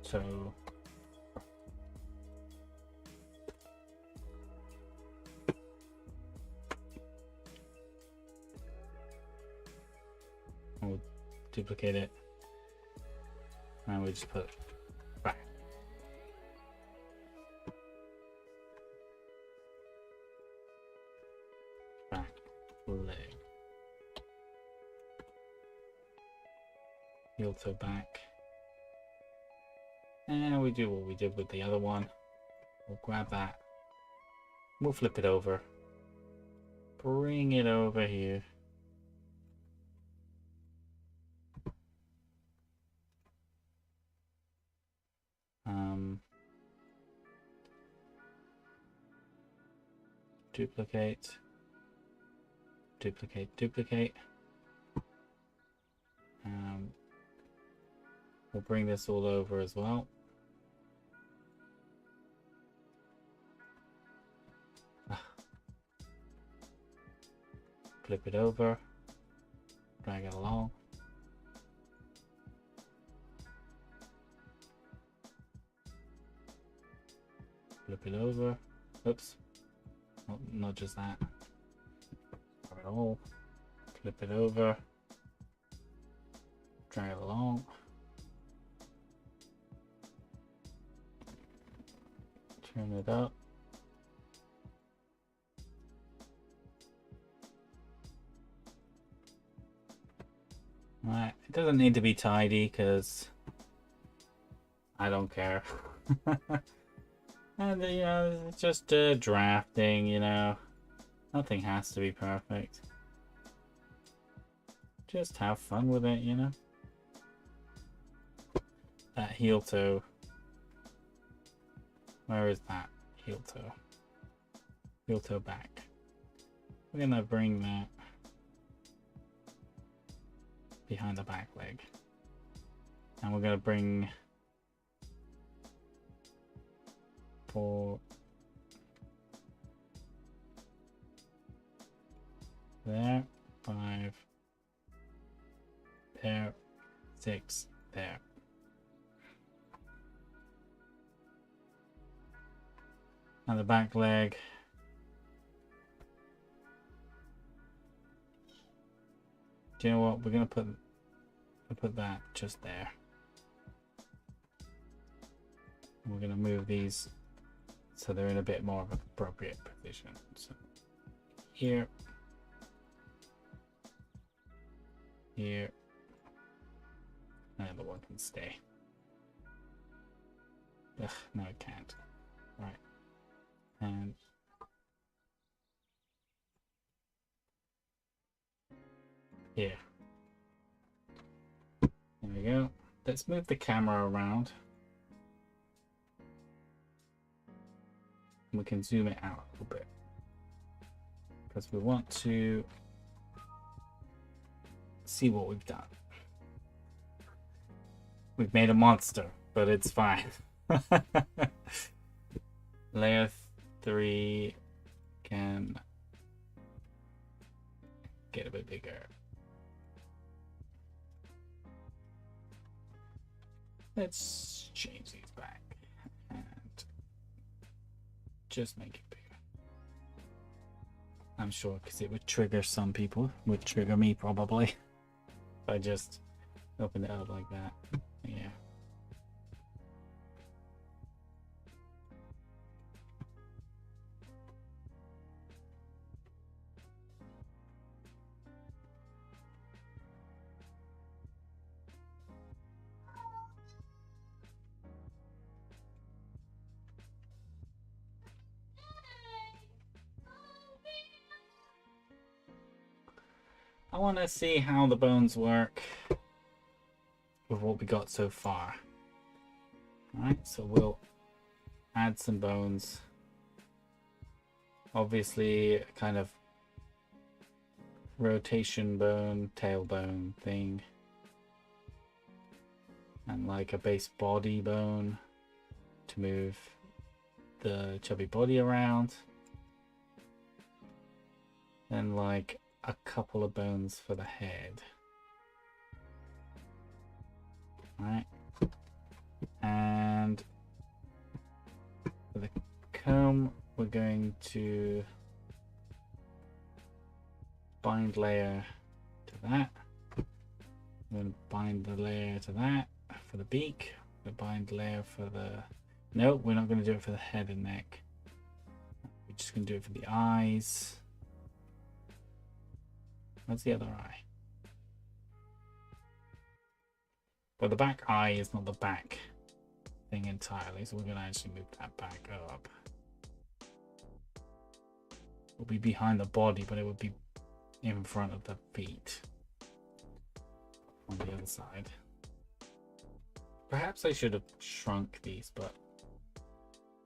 toe. We'll duplicate it, and we just put back. Back leg. Heel to back. And we do what we did with the other one. We'll grab that. We'll flip it over. Bring it over here. Duplicate, duplicate, duplicate. We'll bring this all over as well. Flip it over, drag it along. Flip it over. Oops. Not just that. Grab it all. Flip it over. Drag it along. Turn it up. Alright, it doesn't need to be tidy because I don't care. And you know, it's just drafting, you know. Nothing has to be perfect. Just have fun with it, you know. That heel toe. Where is that heel toe? Heel toe back. We're gonna bring that behind the back leg. And we're gonna bring four there, 5 there, 6 there. And the back leg. Do you know what? We're gonna put that just there. We're gonna move these so they're in a bit more of an appropriate position. So here, here, and the one can stay. Ugh, no, it can't. Right, and here. There we go. Let's move the camera around. We can zoom it out a little bit because we want to see what we've done. We've made a monster, but it's fine. Layer 3 can get a bit bigger. Let's change these back and just make it bigger. I'm sure because it would trigger some people, would trigger me probably. If I just open it up like that. Yeah. I want to see how the bones work with what we got so far. Alright, so we'll add some bones. Obviously, a kind of rotation bone, tailbone thing. And like a base body bone to move the chubby body around. And like a couple of bones for the head. Alright. And for the comb, we're going to bind layer to that. I'm going to bind the layer to that for the beak. The bind layer for the... Nope, we're not going to do it for the head and neck. We're just going to do it for the eyes. Where's the other eye? But the back eye is not the back thing entirely, so we're going to actually move that back up. It will be behind the body, but it would be in front of the feet on the other side. Perhaps I should have shrunk these, but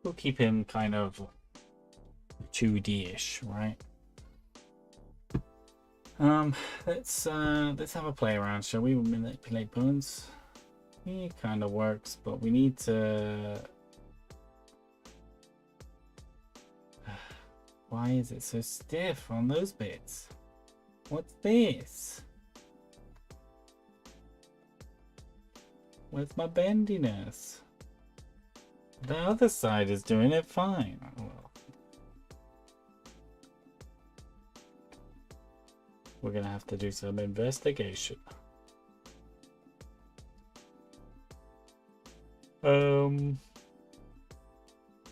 we'll keep him kind of 2D-ish, right? Let's have a play around, shall we? Manipulate bones. It kind of works, but we need to... Why is it so stiff on those bits? What's this? Where's my bendiness? The other side is doing it fine. Oh, well. We're gonna have to do some investigation.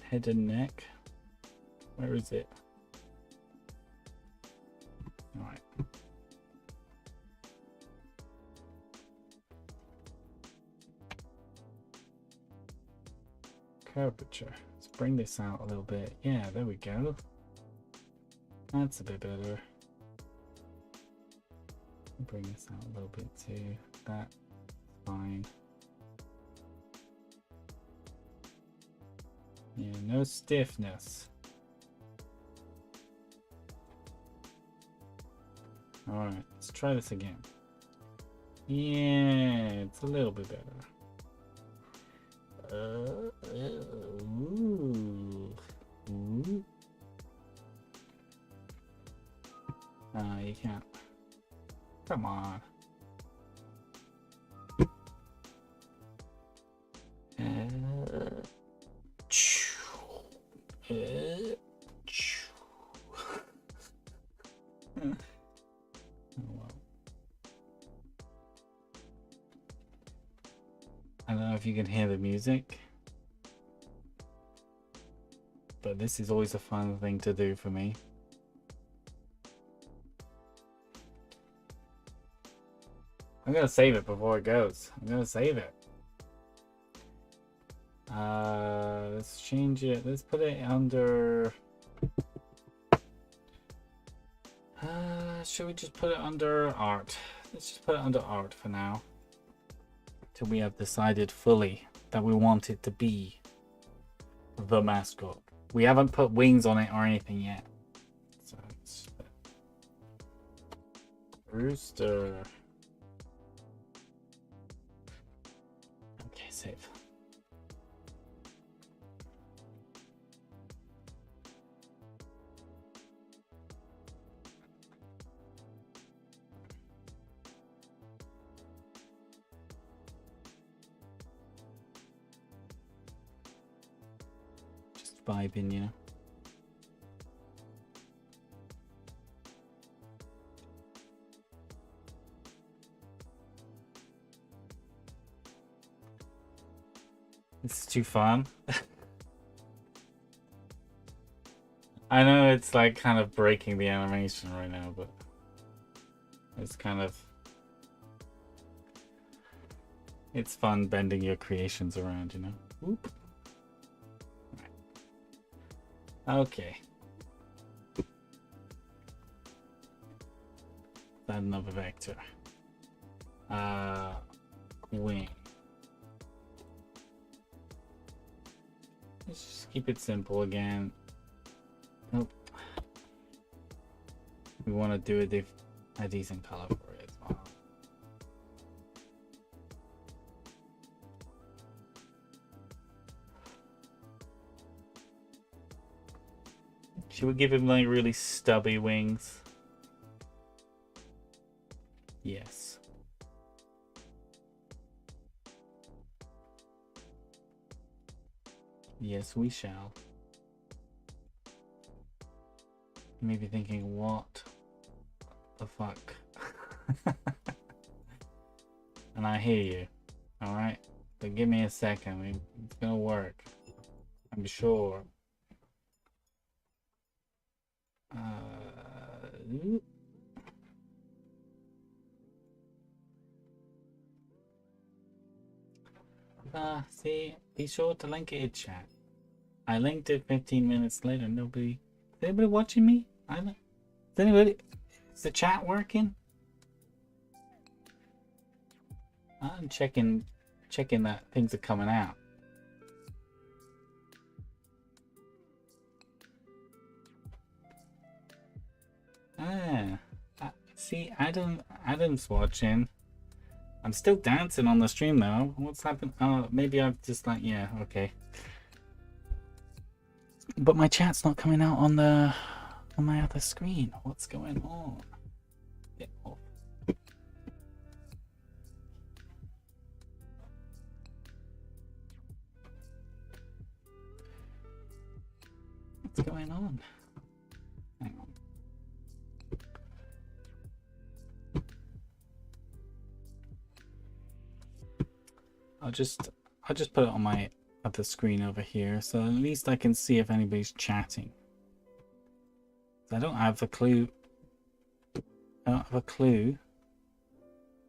Head and neck. Where is it? All right. Curvature. Let's bring this out a little bit. Yeah, there we go. That's a bit better. Bring this out a little bit too. That's fine. Yeah, no stiffness. Alright, let's try this again. Yeah, it's a little bit better. Ooh. You can't. Come on. I don't know if you can hear the music, but this is always a fun thing to do for me. I'm gonna save it before it goes. I'm gonna save it. Let's change it. Let's put it under... should we just put it under art? Let's just put it under art for now. Till we have decided fully that we want it to be the mascot. We haven't put wings on it or anything yet. So it's... Rooster. Okay, save. vibing, you know. This is too fun. I know it's like kind of breaking the animation right now, but it's kind of, it's fun bending your creations around, you know. Whoop. Okay. Add another vector. Wing. Let's just keep it simple again. Nope. We want to do a decent color for it as well. Should we give him like really stubby wings? Yes. Yes, we shall. You may be thinking, what the fuck? And I hear you, alright? But give me a second, it's gonna work. I'm sure. See, be sure to link it in chat. I linked it 15 minutes later. Is anybody watching me? Is the chat working? I'm checking that things are coming out. See, Adam's watching. I'm still dancing on the stream though. What's happened? Oh, maybe I've just like, yeah, okay. But my chat's not coming out on my other screen. What's going on? Get off. What's going on? Hang on. I'll just put it on my other screen over here, so at least I can see if anybody's chatting. I don't have a clue. I don't have a clue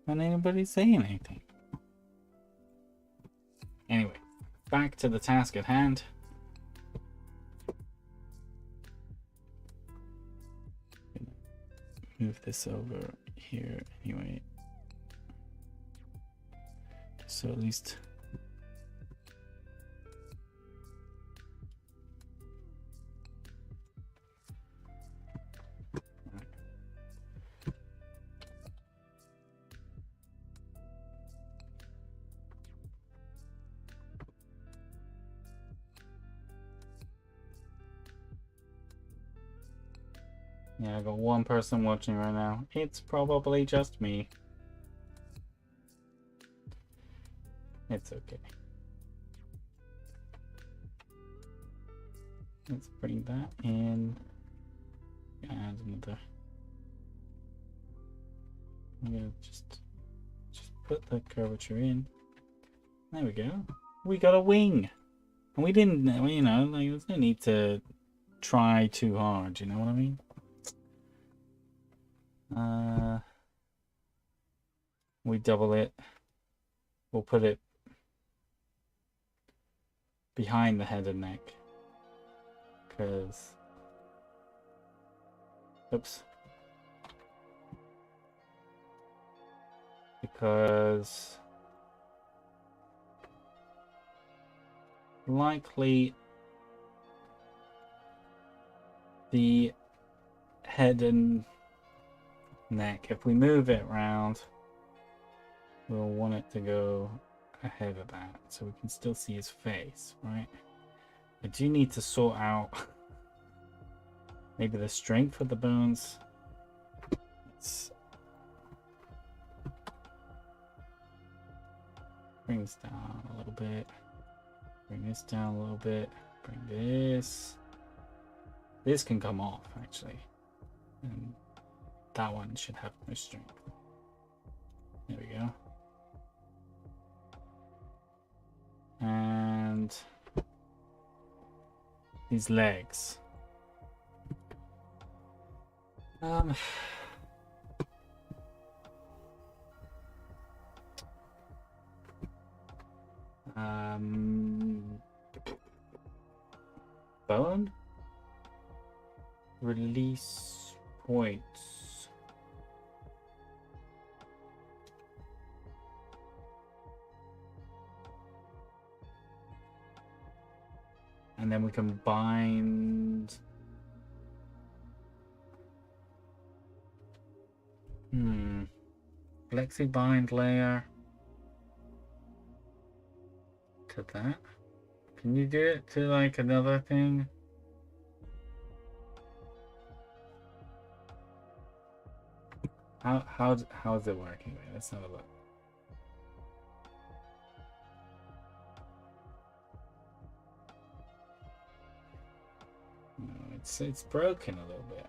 when anybody's saying anything. Anyway, back to the task at hand. Move this over here anyway. So at least yeah, I got one person watching right now. It's probably just me. It's okay. Let's bring that in. Add another. I'm gonna just put the curvature in. There we go. We got a wing, and we didn't. You know, like there's no need to try too hard. You know what I mean? We double it. We'll put it behind the head and neck, because likely the head and neck, if we move it around, we'll want it to go ahead of that so we can still see his face, right? I do need to sort out maybe the strength of the bones. Let's bring this down a little bit, bring this down a little bit, bring this. This can come off actually, and that one should have no strength. There we go. And these legs. Bone? Release points. And then we can bind. Flexi bind layer to that. Can you do it to like another thing? How is it working? Wait, let's have a look. No, it's broken a little bit.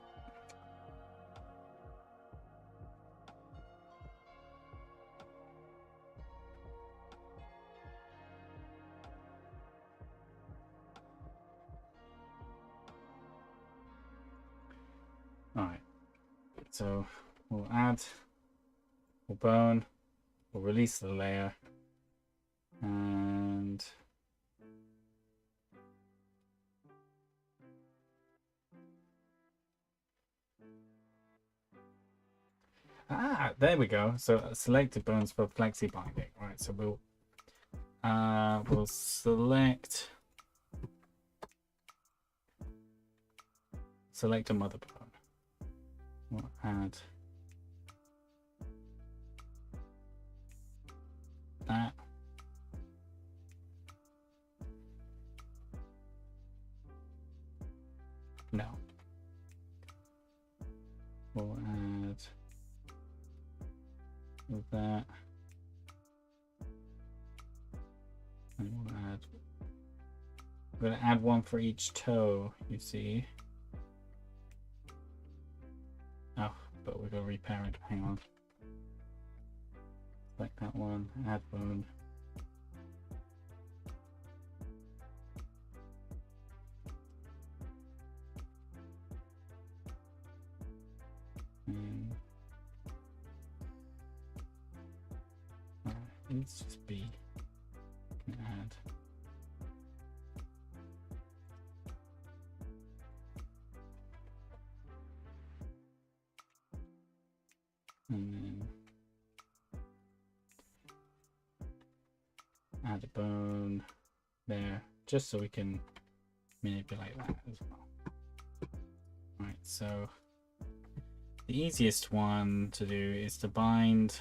Alright, so we'll add, we'll bone, we'll release the layer, and there we go. So selected bones for flexi binding. Right, so we'll select a mother bone. We'll add that. No. We'll add that. And we'll add. We're going to add one for each toe, you see. Oh, but we're going to reparent. Hang on. Select that one, add bone. And let's just be add. And then add a bone there, just so we can manipulate that as well. Right, so the easiest one to do is to bind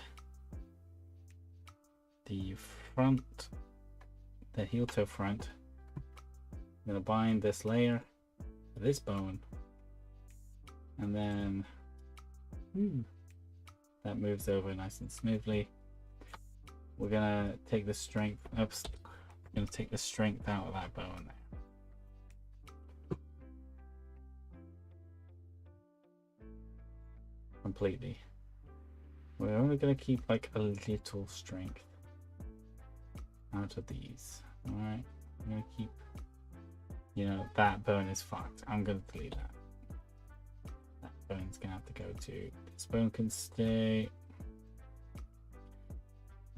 the front, the heel toe front. I'm going to bind this layer to this bone, and then that moves over nice and smoothly. We're gonna take the strength. Oops, we're gonna take the strength out of that bone there completely. We're only gonna keep like a little strength out of these. All right, I'm gonna keep. You know, that bone is fucked. I'm gonna delete that. That bone's gonna have to go to. This bone can stay.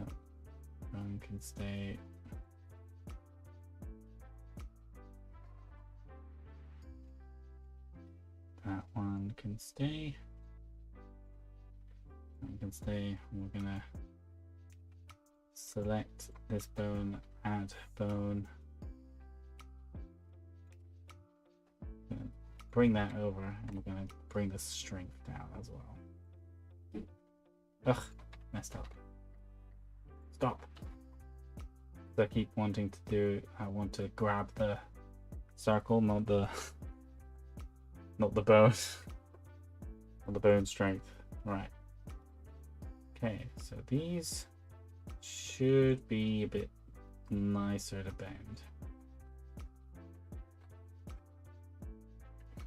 Oh, bone can stay. That one can stay. That one can stay. We're gonna select this bone, add bone. Bring that over, and we're gonna bring the strength down as well. Ugh, messed up. Stop. I keep wanting to do. I want to grab the circle, not the bone, not the bone strength. Right. Okay, so these should be a bit nicer to bend.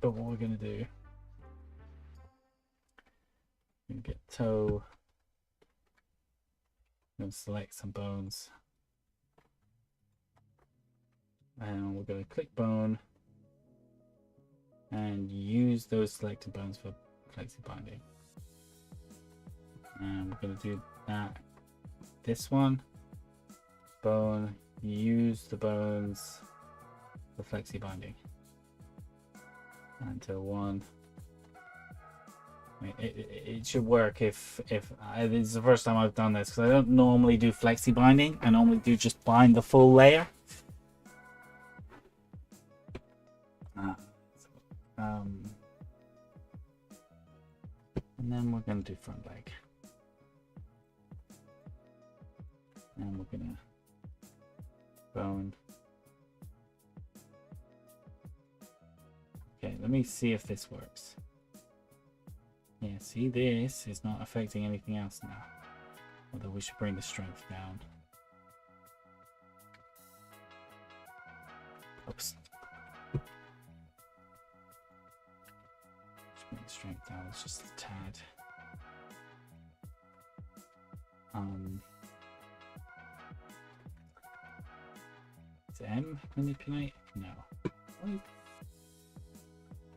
But what we're going to do, we're going to get toe. I'm going to select some bones. And we're going to click bone and use those selected bones for flexi binding. And we're going to do that. This one, bone, use the bones for flexi binding. Until one. I mean, it should work if this is the first time I've done this, because I don't normally do flexi binding. I normally do just bind the full layer. And then we're going to do front leg. And we're going to bone. Okay, let me see if this works. Yeah, see, this is not affecting anything else now. Although we should bring the strength down. Oops. Bring the strength down, it's just a tad. Is M manipulate? No. Wait.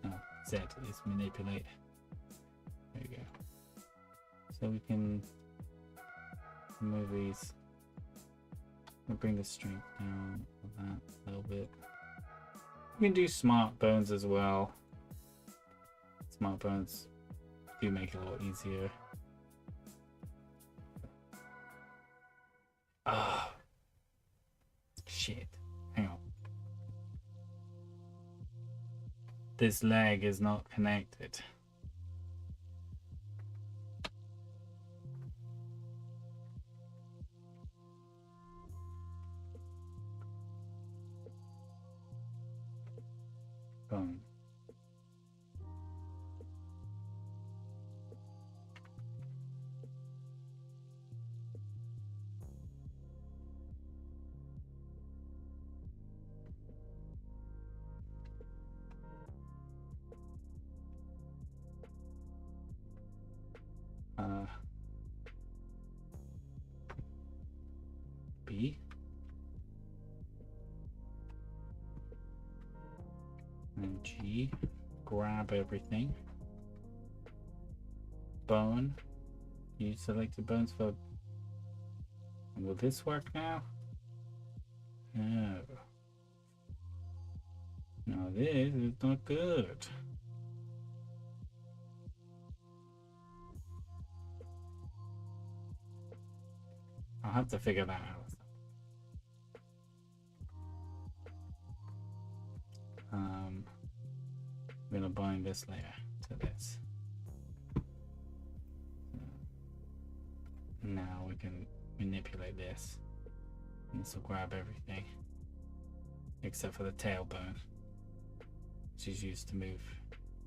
No, Z is manipulate. There you go. So we can move these. We'll bring the strength down of that a little bit. We can do smart bones as well. Smart bones do make it a lot easier. Ah, shit. Hang on. This leg is not connected. Bone. B. And G. Grab everything. Bone. You selected bones for. Will this work now? No. No, this is not good. I'll have to figure that out. I'm gonna bind this layer to this. Now we can manipulate this. And this will grab everything except for the tailbone, which is used to move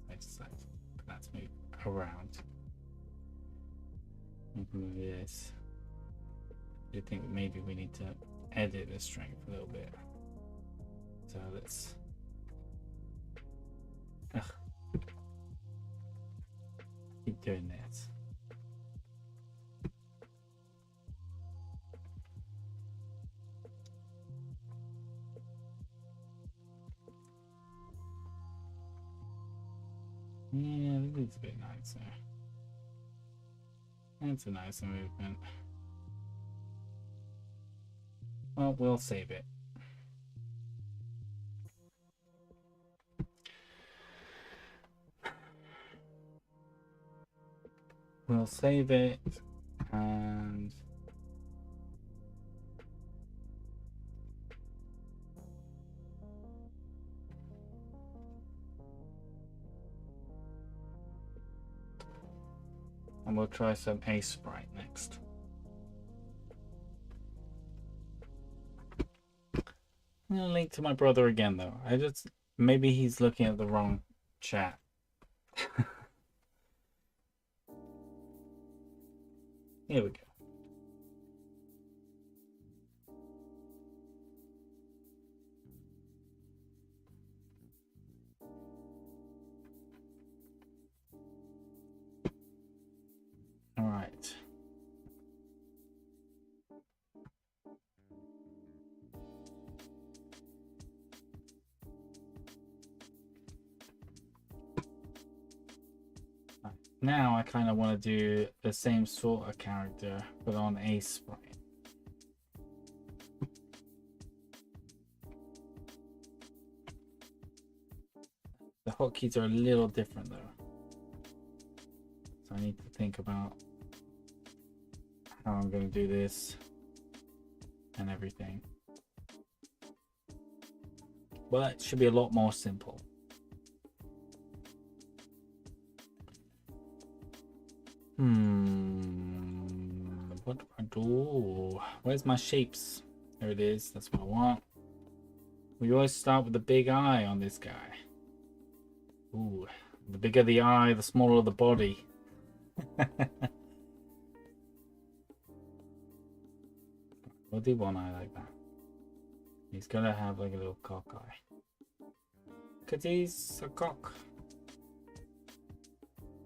side to side. But that's move around. We can move this. I think maybe we need to edit the strength a little bit. So let's. Keep doing this. Yeah, this is a bit nicer. That's a nicer movement. Well, we'll save it. We'll save it and we'll try some Aseprite next. I'm gonna link to my brother again though. Maybe he's looking at the wrong chat. Here we go. Now I kind of want to do the same sort of character, but on Aseprite. The hotkeys are a little different though, so I need to think about how I'm going to do this and everything. But it should be a lot more simple. What do I do? Where's my shapes? There it is. That's what I want. We always start with the big eye on this guy. Ooh, the bigger the eye, the smaller the body. We'll do one eye like that. He's gonna have like a little cock eye. Cause he's a cock.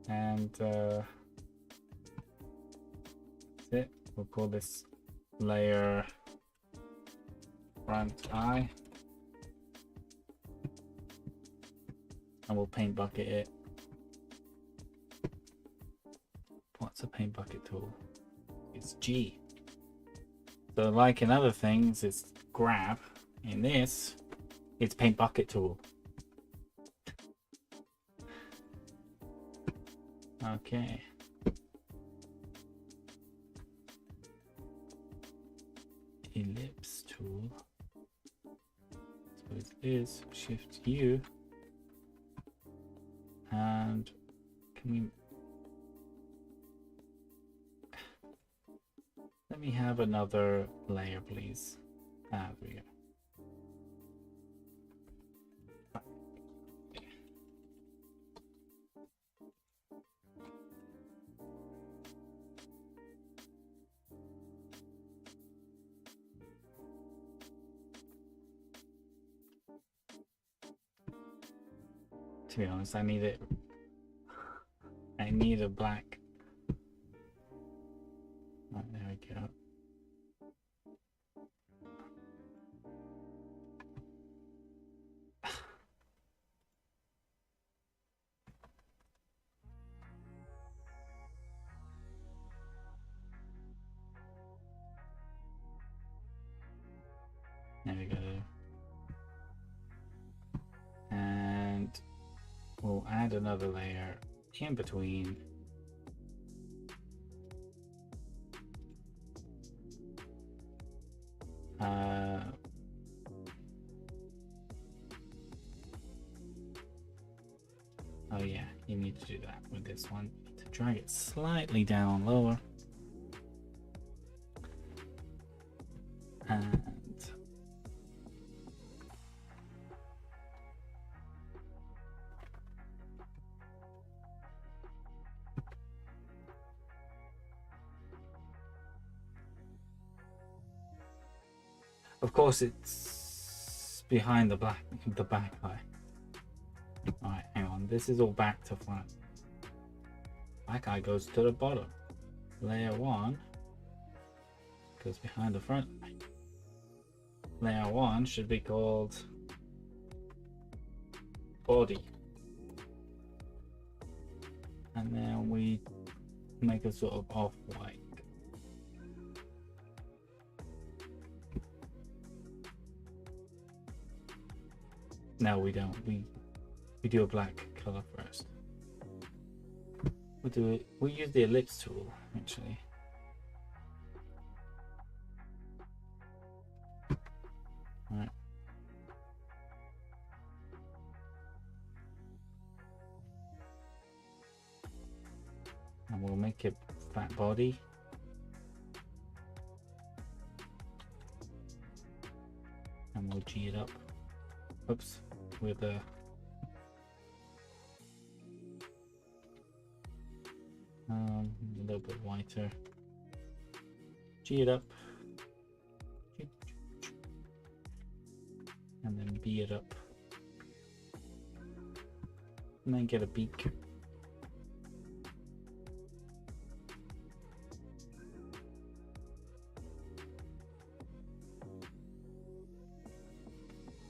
And that's it. We'll call this layer front eye. And we'll paint bucket it. What's a paint bucket tool? It's G. So like in other things, it's grab. In this, it's paint bucket tool. Okay. Ellipse tool. So it is Shift U. And can we... Let me have another layer, please. Ah, there we go. To be honest, I need it. I need a black. Right, there we go. There we go. And we'll add another layer in between. Oh yeah, you need to do that with this one. To drag it slightly down lower. And of course it's behind the back eye. Alright, hang on. This is all back to front. Back eye goes to the bottom. Layer 1 goes behind the front. Layer 1 should be called body. And then we make a sort of off-white. No, we don't. We do a black color first. We'll do it. We use the ellipse tool actually. All right. And we'll make it fat body. And we'll G it up. Oops, with a little bit whiter. G it up. And then B it up. And then get a beak.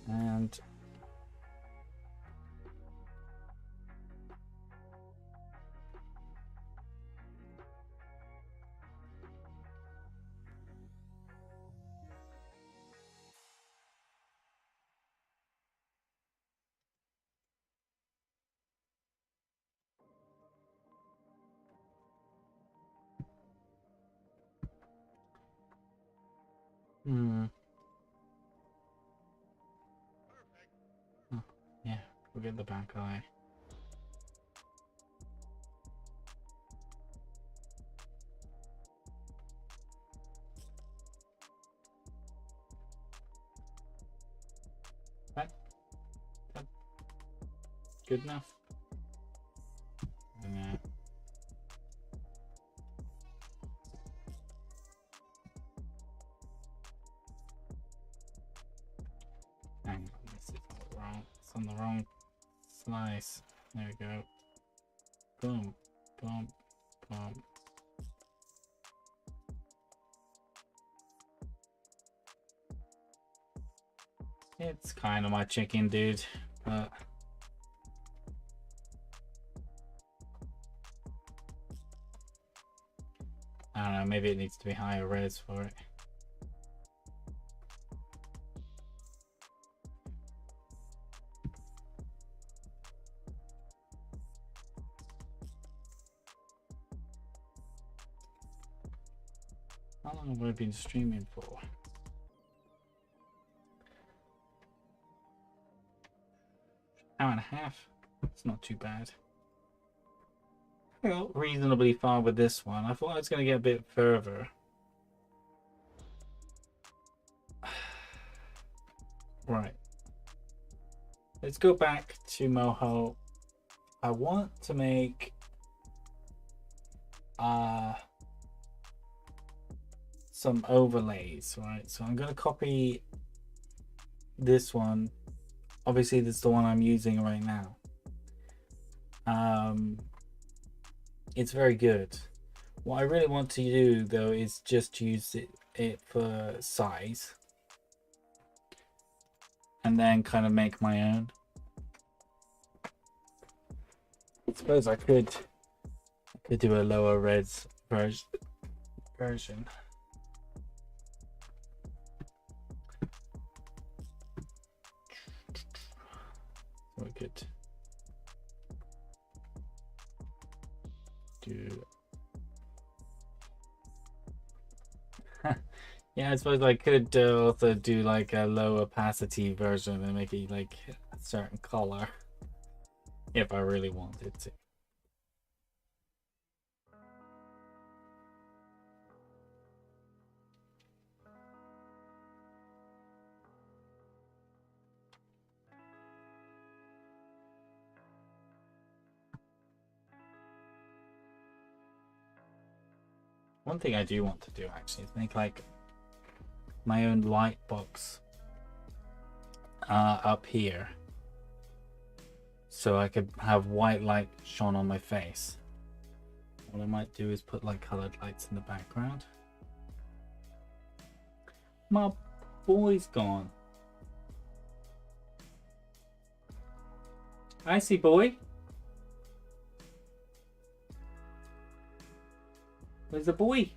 And Hmm. Oh, yeah, we'll get the back eye. That good enough? Yeah. Hang on, this is wrong. It's on the wrong slice. There we go. Boom, boom, boom. It's kind of my chicken, dude. But I don't know. Maybe it needs to be higher res for it. How long have I been streaming for? Hour and a half. It's not too bad. I got reasonably far with this one. I thought I was going to get a bit further. Right. Let's go back to Moho. I want to make some overlays, right? So I'm going to copy this one. Obviously, this is the one I'm using right now. It's very good. What I really want to do, though, is just use it for size. And then kind of make my own. I suppose I could do a lower res version. So we could do. Yeah, I suppose I could also do like a low opacity version and make it like a certain color if I really wanted to. One thing I do want to do actually is make like my own light box up here, so I could have white light shone on my face. What I might do is put like colored lights in the background. My boy's gone. I see, boy. Where's the boy?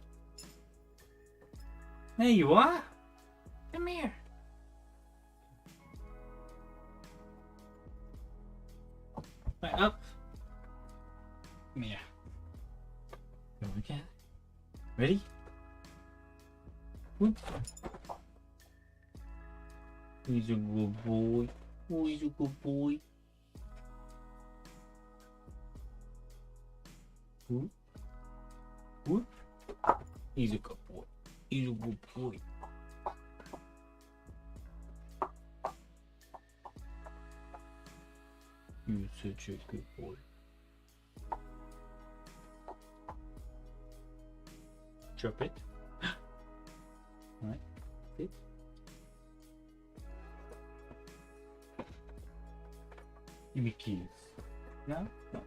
There you are. Come here. Right up. Come here. Go again. Ready? Whoop. He's a good boy. Oh, he's a good boy. Whoop. Whoop. He's a good boy. He's a good boy. You're such a good boy. Drop it. Alright. Sit. Give me keys. No? No.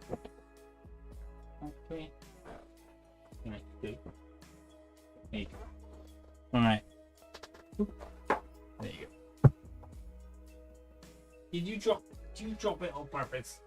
Okay. Alright, good. There you go. Alright. There you go. Did you drop it on purpose?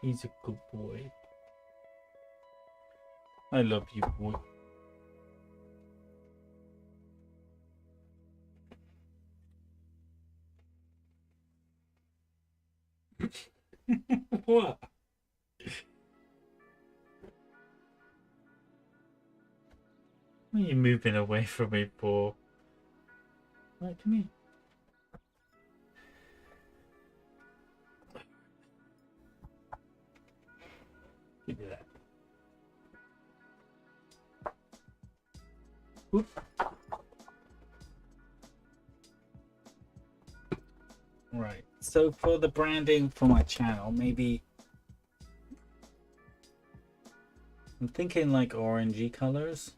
He's a good boy. I love you, boy. What? Why are you moving away from me, Paul? Right, come here. Give me that. Oop. Right. So for the branding for my channel, maybe I'm thinking like orangey colors.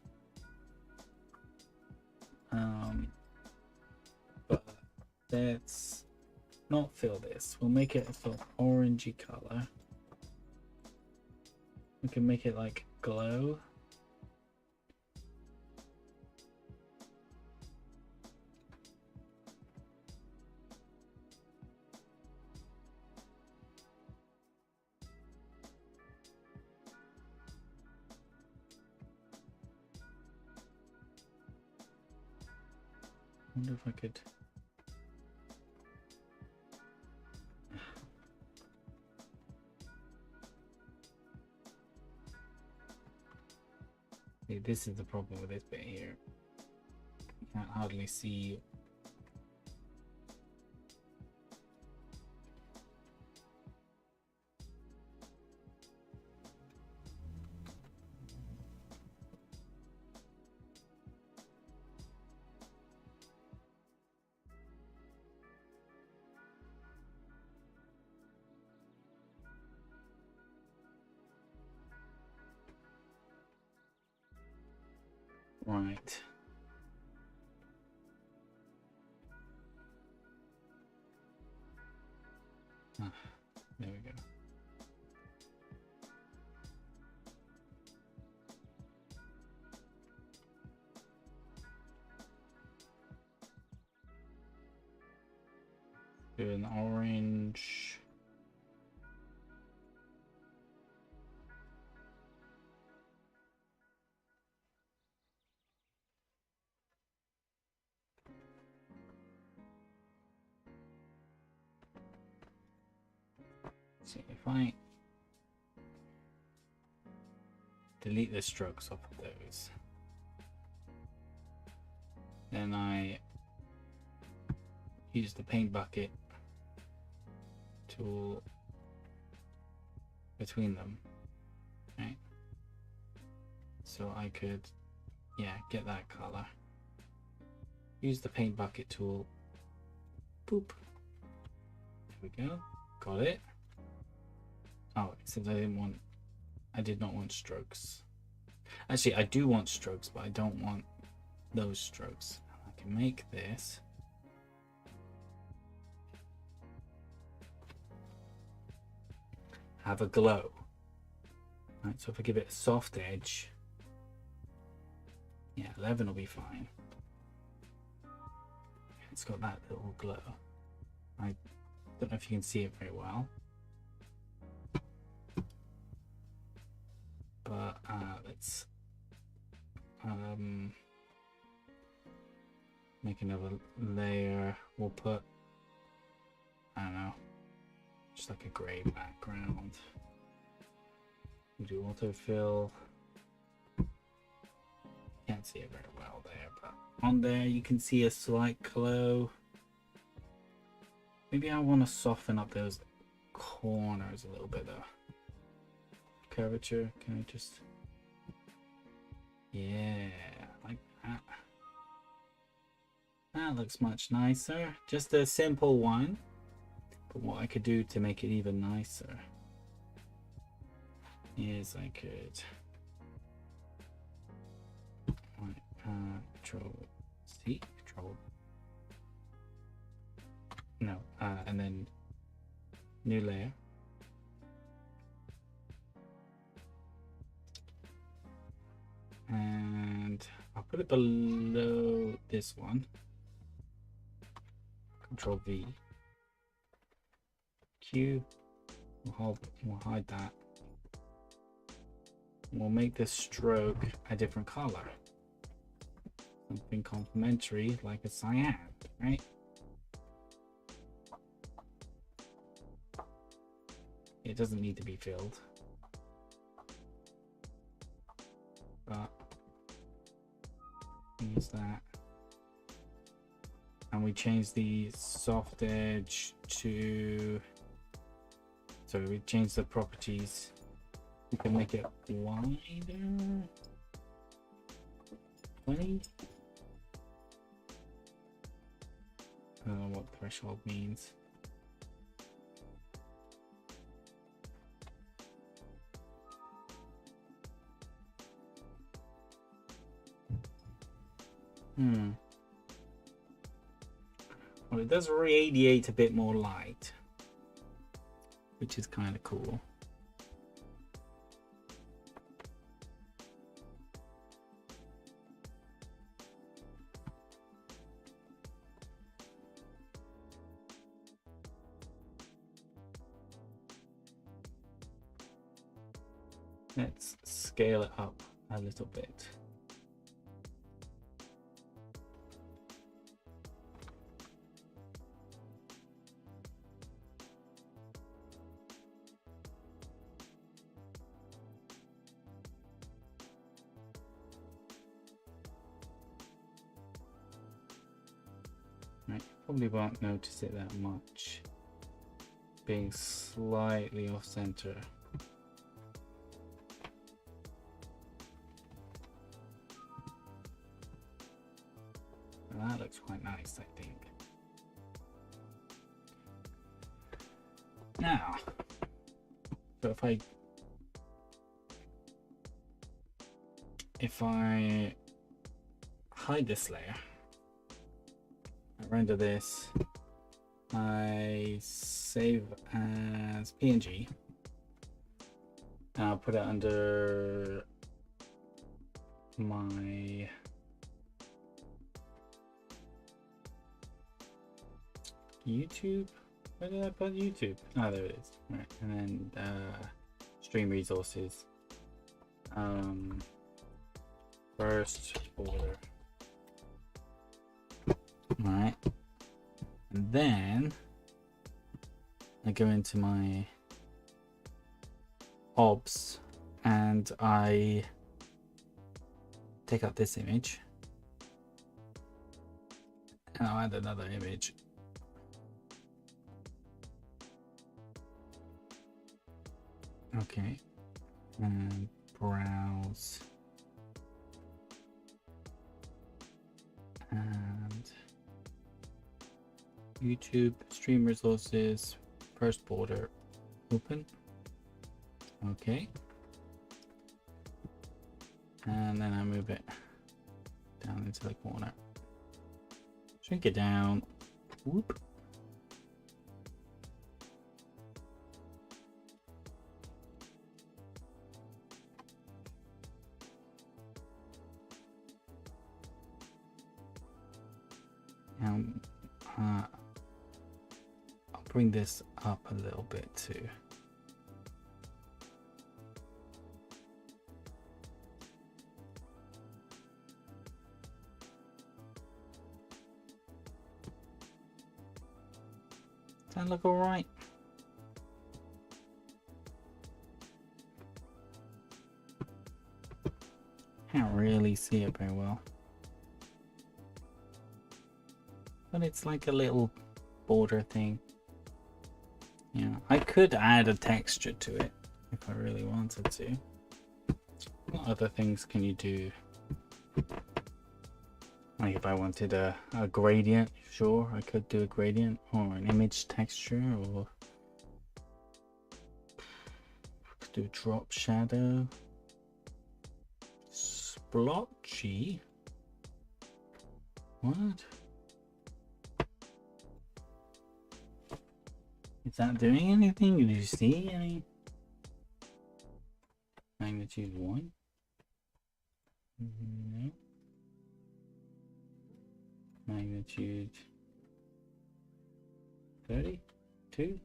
But let's not fill this. We'll make it a sort of orangey color. We can make it like glow. I wonder if I could. See, this is the problem with this bit here. You can't hardly see. Right. Ah, there we go. Do an orange. See if I delete the strokes off of those, then I use the paint bucket tool between them, right? So I could, yeah, get that color. Use the paint bucket tool. Boop. There we go. Got it. Oh, except I did not want strokes. Actually, I do want strokes, but I don't want those strokes. I can make this. Have a glow. Right, so if I give it a soft edge, yeah, 11 will be fine. It's got that little glow. I don't know if you can see it very well. But let's make another layer. We'll put, I don't know, just like a gray background. We do autofill. Can't see it very well there, but on there you can see a slight glow. Maybe I want to soften up those corners a little bit though. Curvature, can I just, yeah, like that. That looks much nicer. Just a simple one, but what I could do to make it even nicer is I could Control C, Control, no, and then new layer. And I'll put it below this one. Control V. Q. We'll hide that. We'll make this stroke a different color. Something complementary like a cyan, right? It doesn't need to be filled. But use that. And we change the soft edge to, so we change the properties. We can make it wider. 20. I don't know what threshold means. Well, it does radiate a bit more light, which is kind of cool. Let's scale it up a little bit. Right, probably won't notice it that much, being slightly off center. That looks quite nice, I think. Now, so if I hide this layer, I render this, I save as PNG, and I'll put it under my YouTube. Where did I put YouTube? Oh, there it is. Right, and then stream resources. First border. Alright. And then I go into my obs and I take out this image and I'll add another image. Okay, and browse and YouTube stream resources, first border, open. Okay, and then I move it down into the corner, shrink it down. Whoop. I'll bring this up a little bit too. Does that look all right? Can't really see it very well. But it's like a little border thing. Yeah, I could add a texture to it if I really wanted to. What other things can you do? Like if I wanted a gradient, sure, I could do a gradient or an image texture, or could do drop shadow, splotchy. What? Is that doing anything? Did you see any? Magnitude 1? No. Magnitude 32?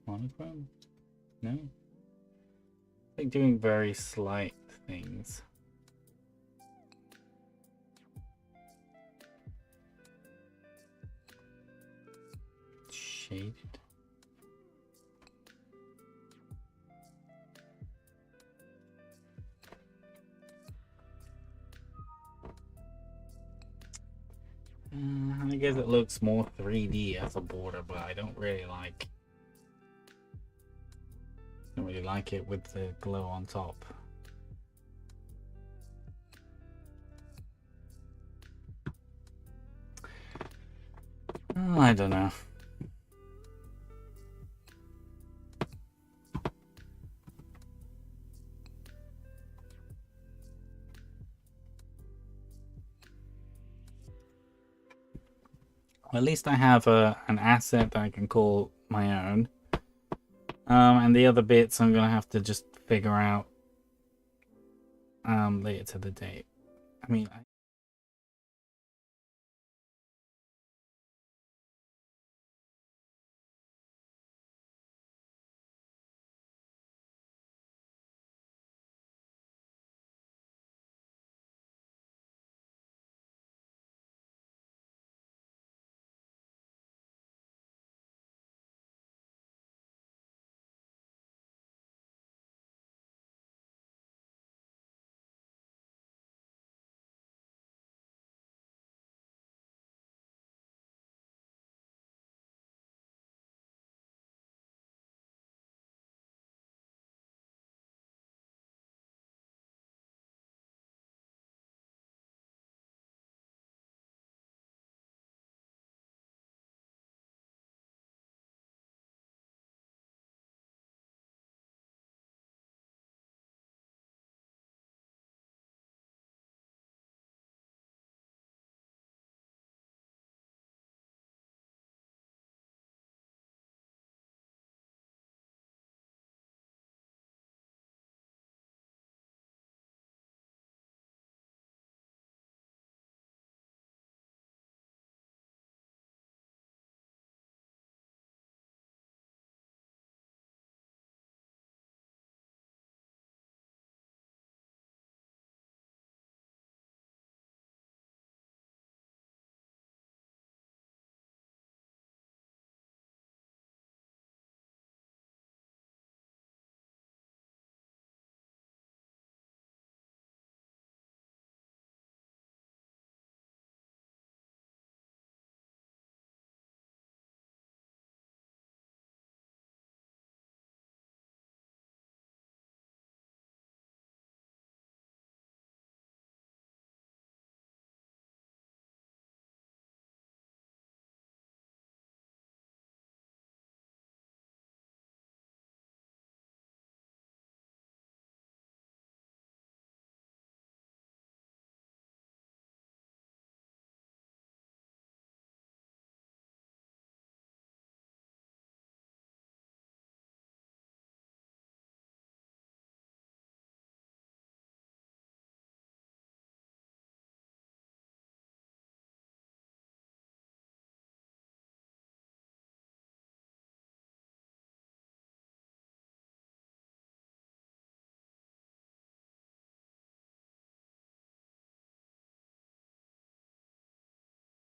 Monochrome? No. Like doing very slight things. Shaded. I guess it looks more 3D as a border, but I don't really like it with the glow on top. Oh, I don't know. Well, at least I have an asset that I can call my own. And the other bits I'm gonna have to just figure out later to the date. I mean,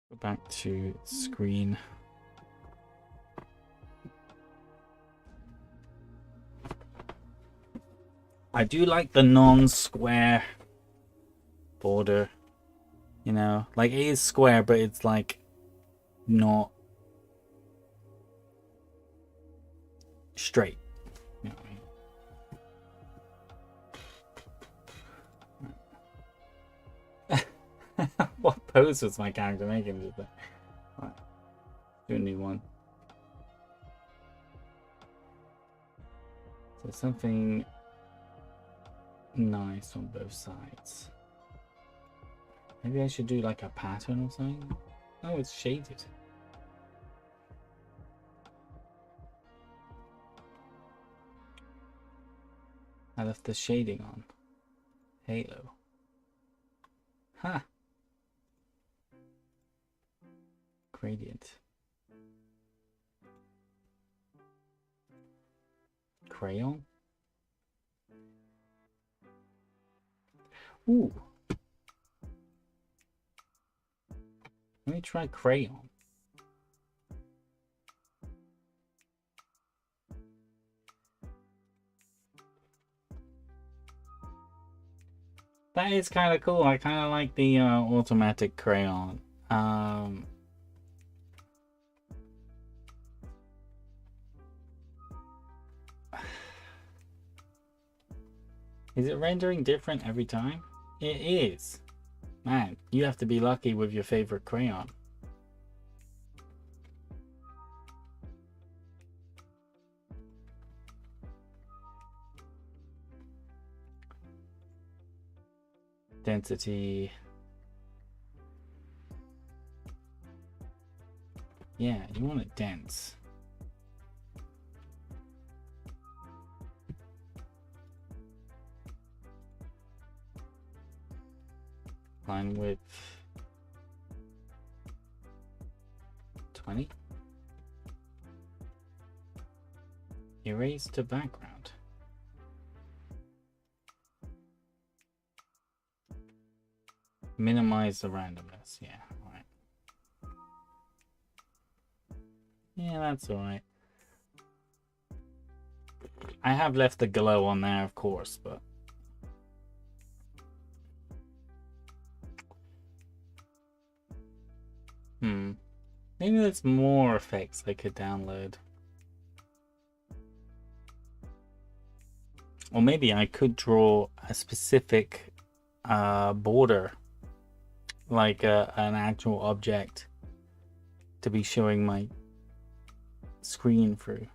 go back to screen. I do like the non-square border. You know, like it is square, but it's like not straight. You know what I mean? What pose was my character making? Just like, right, do a new one. So something nice on both sides. Maybe I should do like a pattern or something. Oh, it's shaded. I left the shading on. Halo. Ha! Gradient. crayon. Ooh. Let me try crayon. That is kind of cool. I kind of like the automatic crayon. Is it rendering different every time? It is. Man, you have to be lucky with your favorite crayon. Density. Yeah, you want it dense. Line width 20. Erase to background. Minimize the randomness. Yeah, all right. Yeah, that's all right. I have left the glow on there, of course, but maybe there's more effects I could download. Or maybe I could draw a specific border, like an actual object, to be showing my screen through.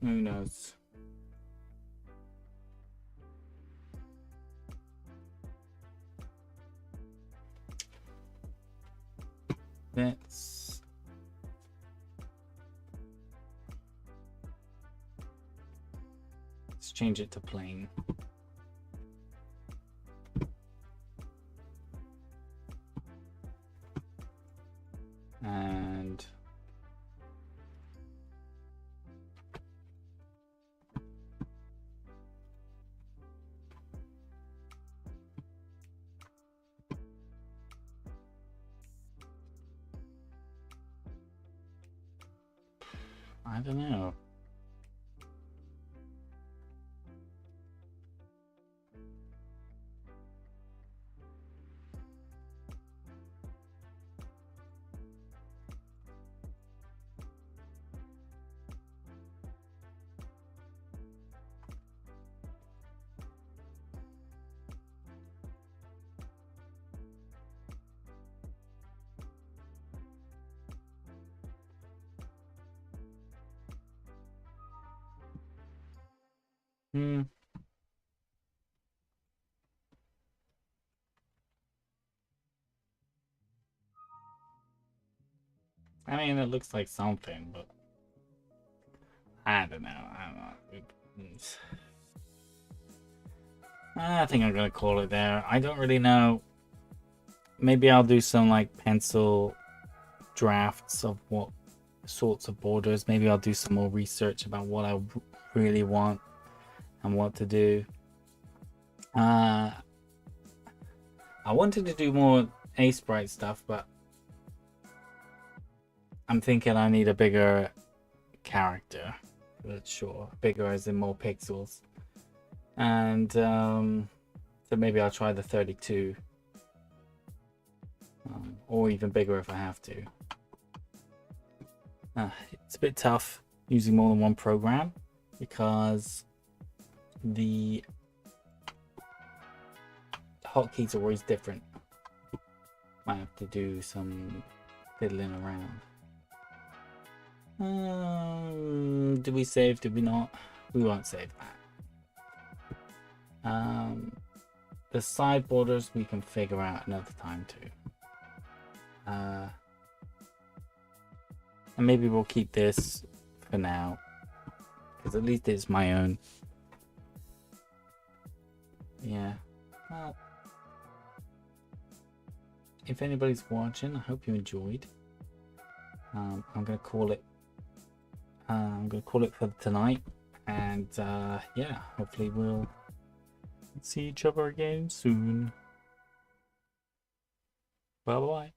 Who knows? Let's change it to plain. And I don't know. I mean, it looks like something, but I don't know. I think I'm gonna call it there. I don't really know. Maybe I'll do some like pencil drafts of what sorts of borders. Maybe I'll do some more research about what I really want and what to do. I wanted to do more Aseprite stuff, but I'm thinking I need a bigger character. That's sure. Bigger as in more pixels. And so maybe I'll try the 32. Or even bigger if I have to. It's a bit tough using more than one program because the hotkeys are always different. Might have to do some fiddling around. Did we save? Did we not? We won't save that. The side borders we can figure out another time too. And maybe we'll keep this for now, because at least it's my own. Yeah. Well, if anybody's watching, I hope you enjoyed. I'm gonna call it I'm gonna call it for tonight, and yeah, hopefully we'll see each other again soon. Bye bye.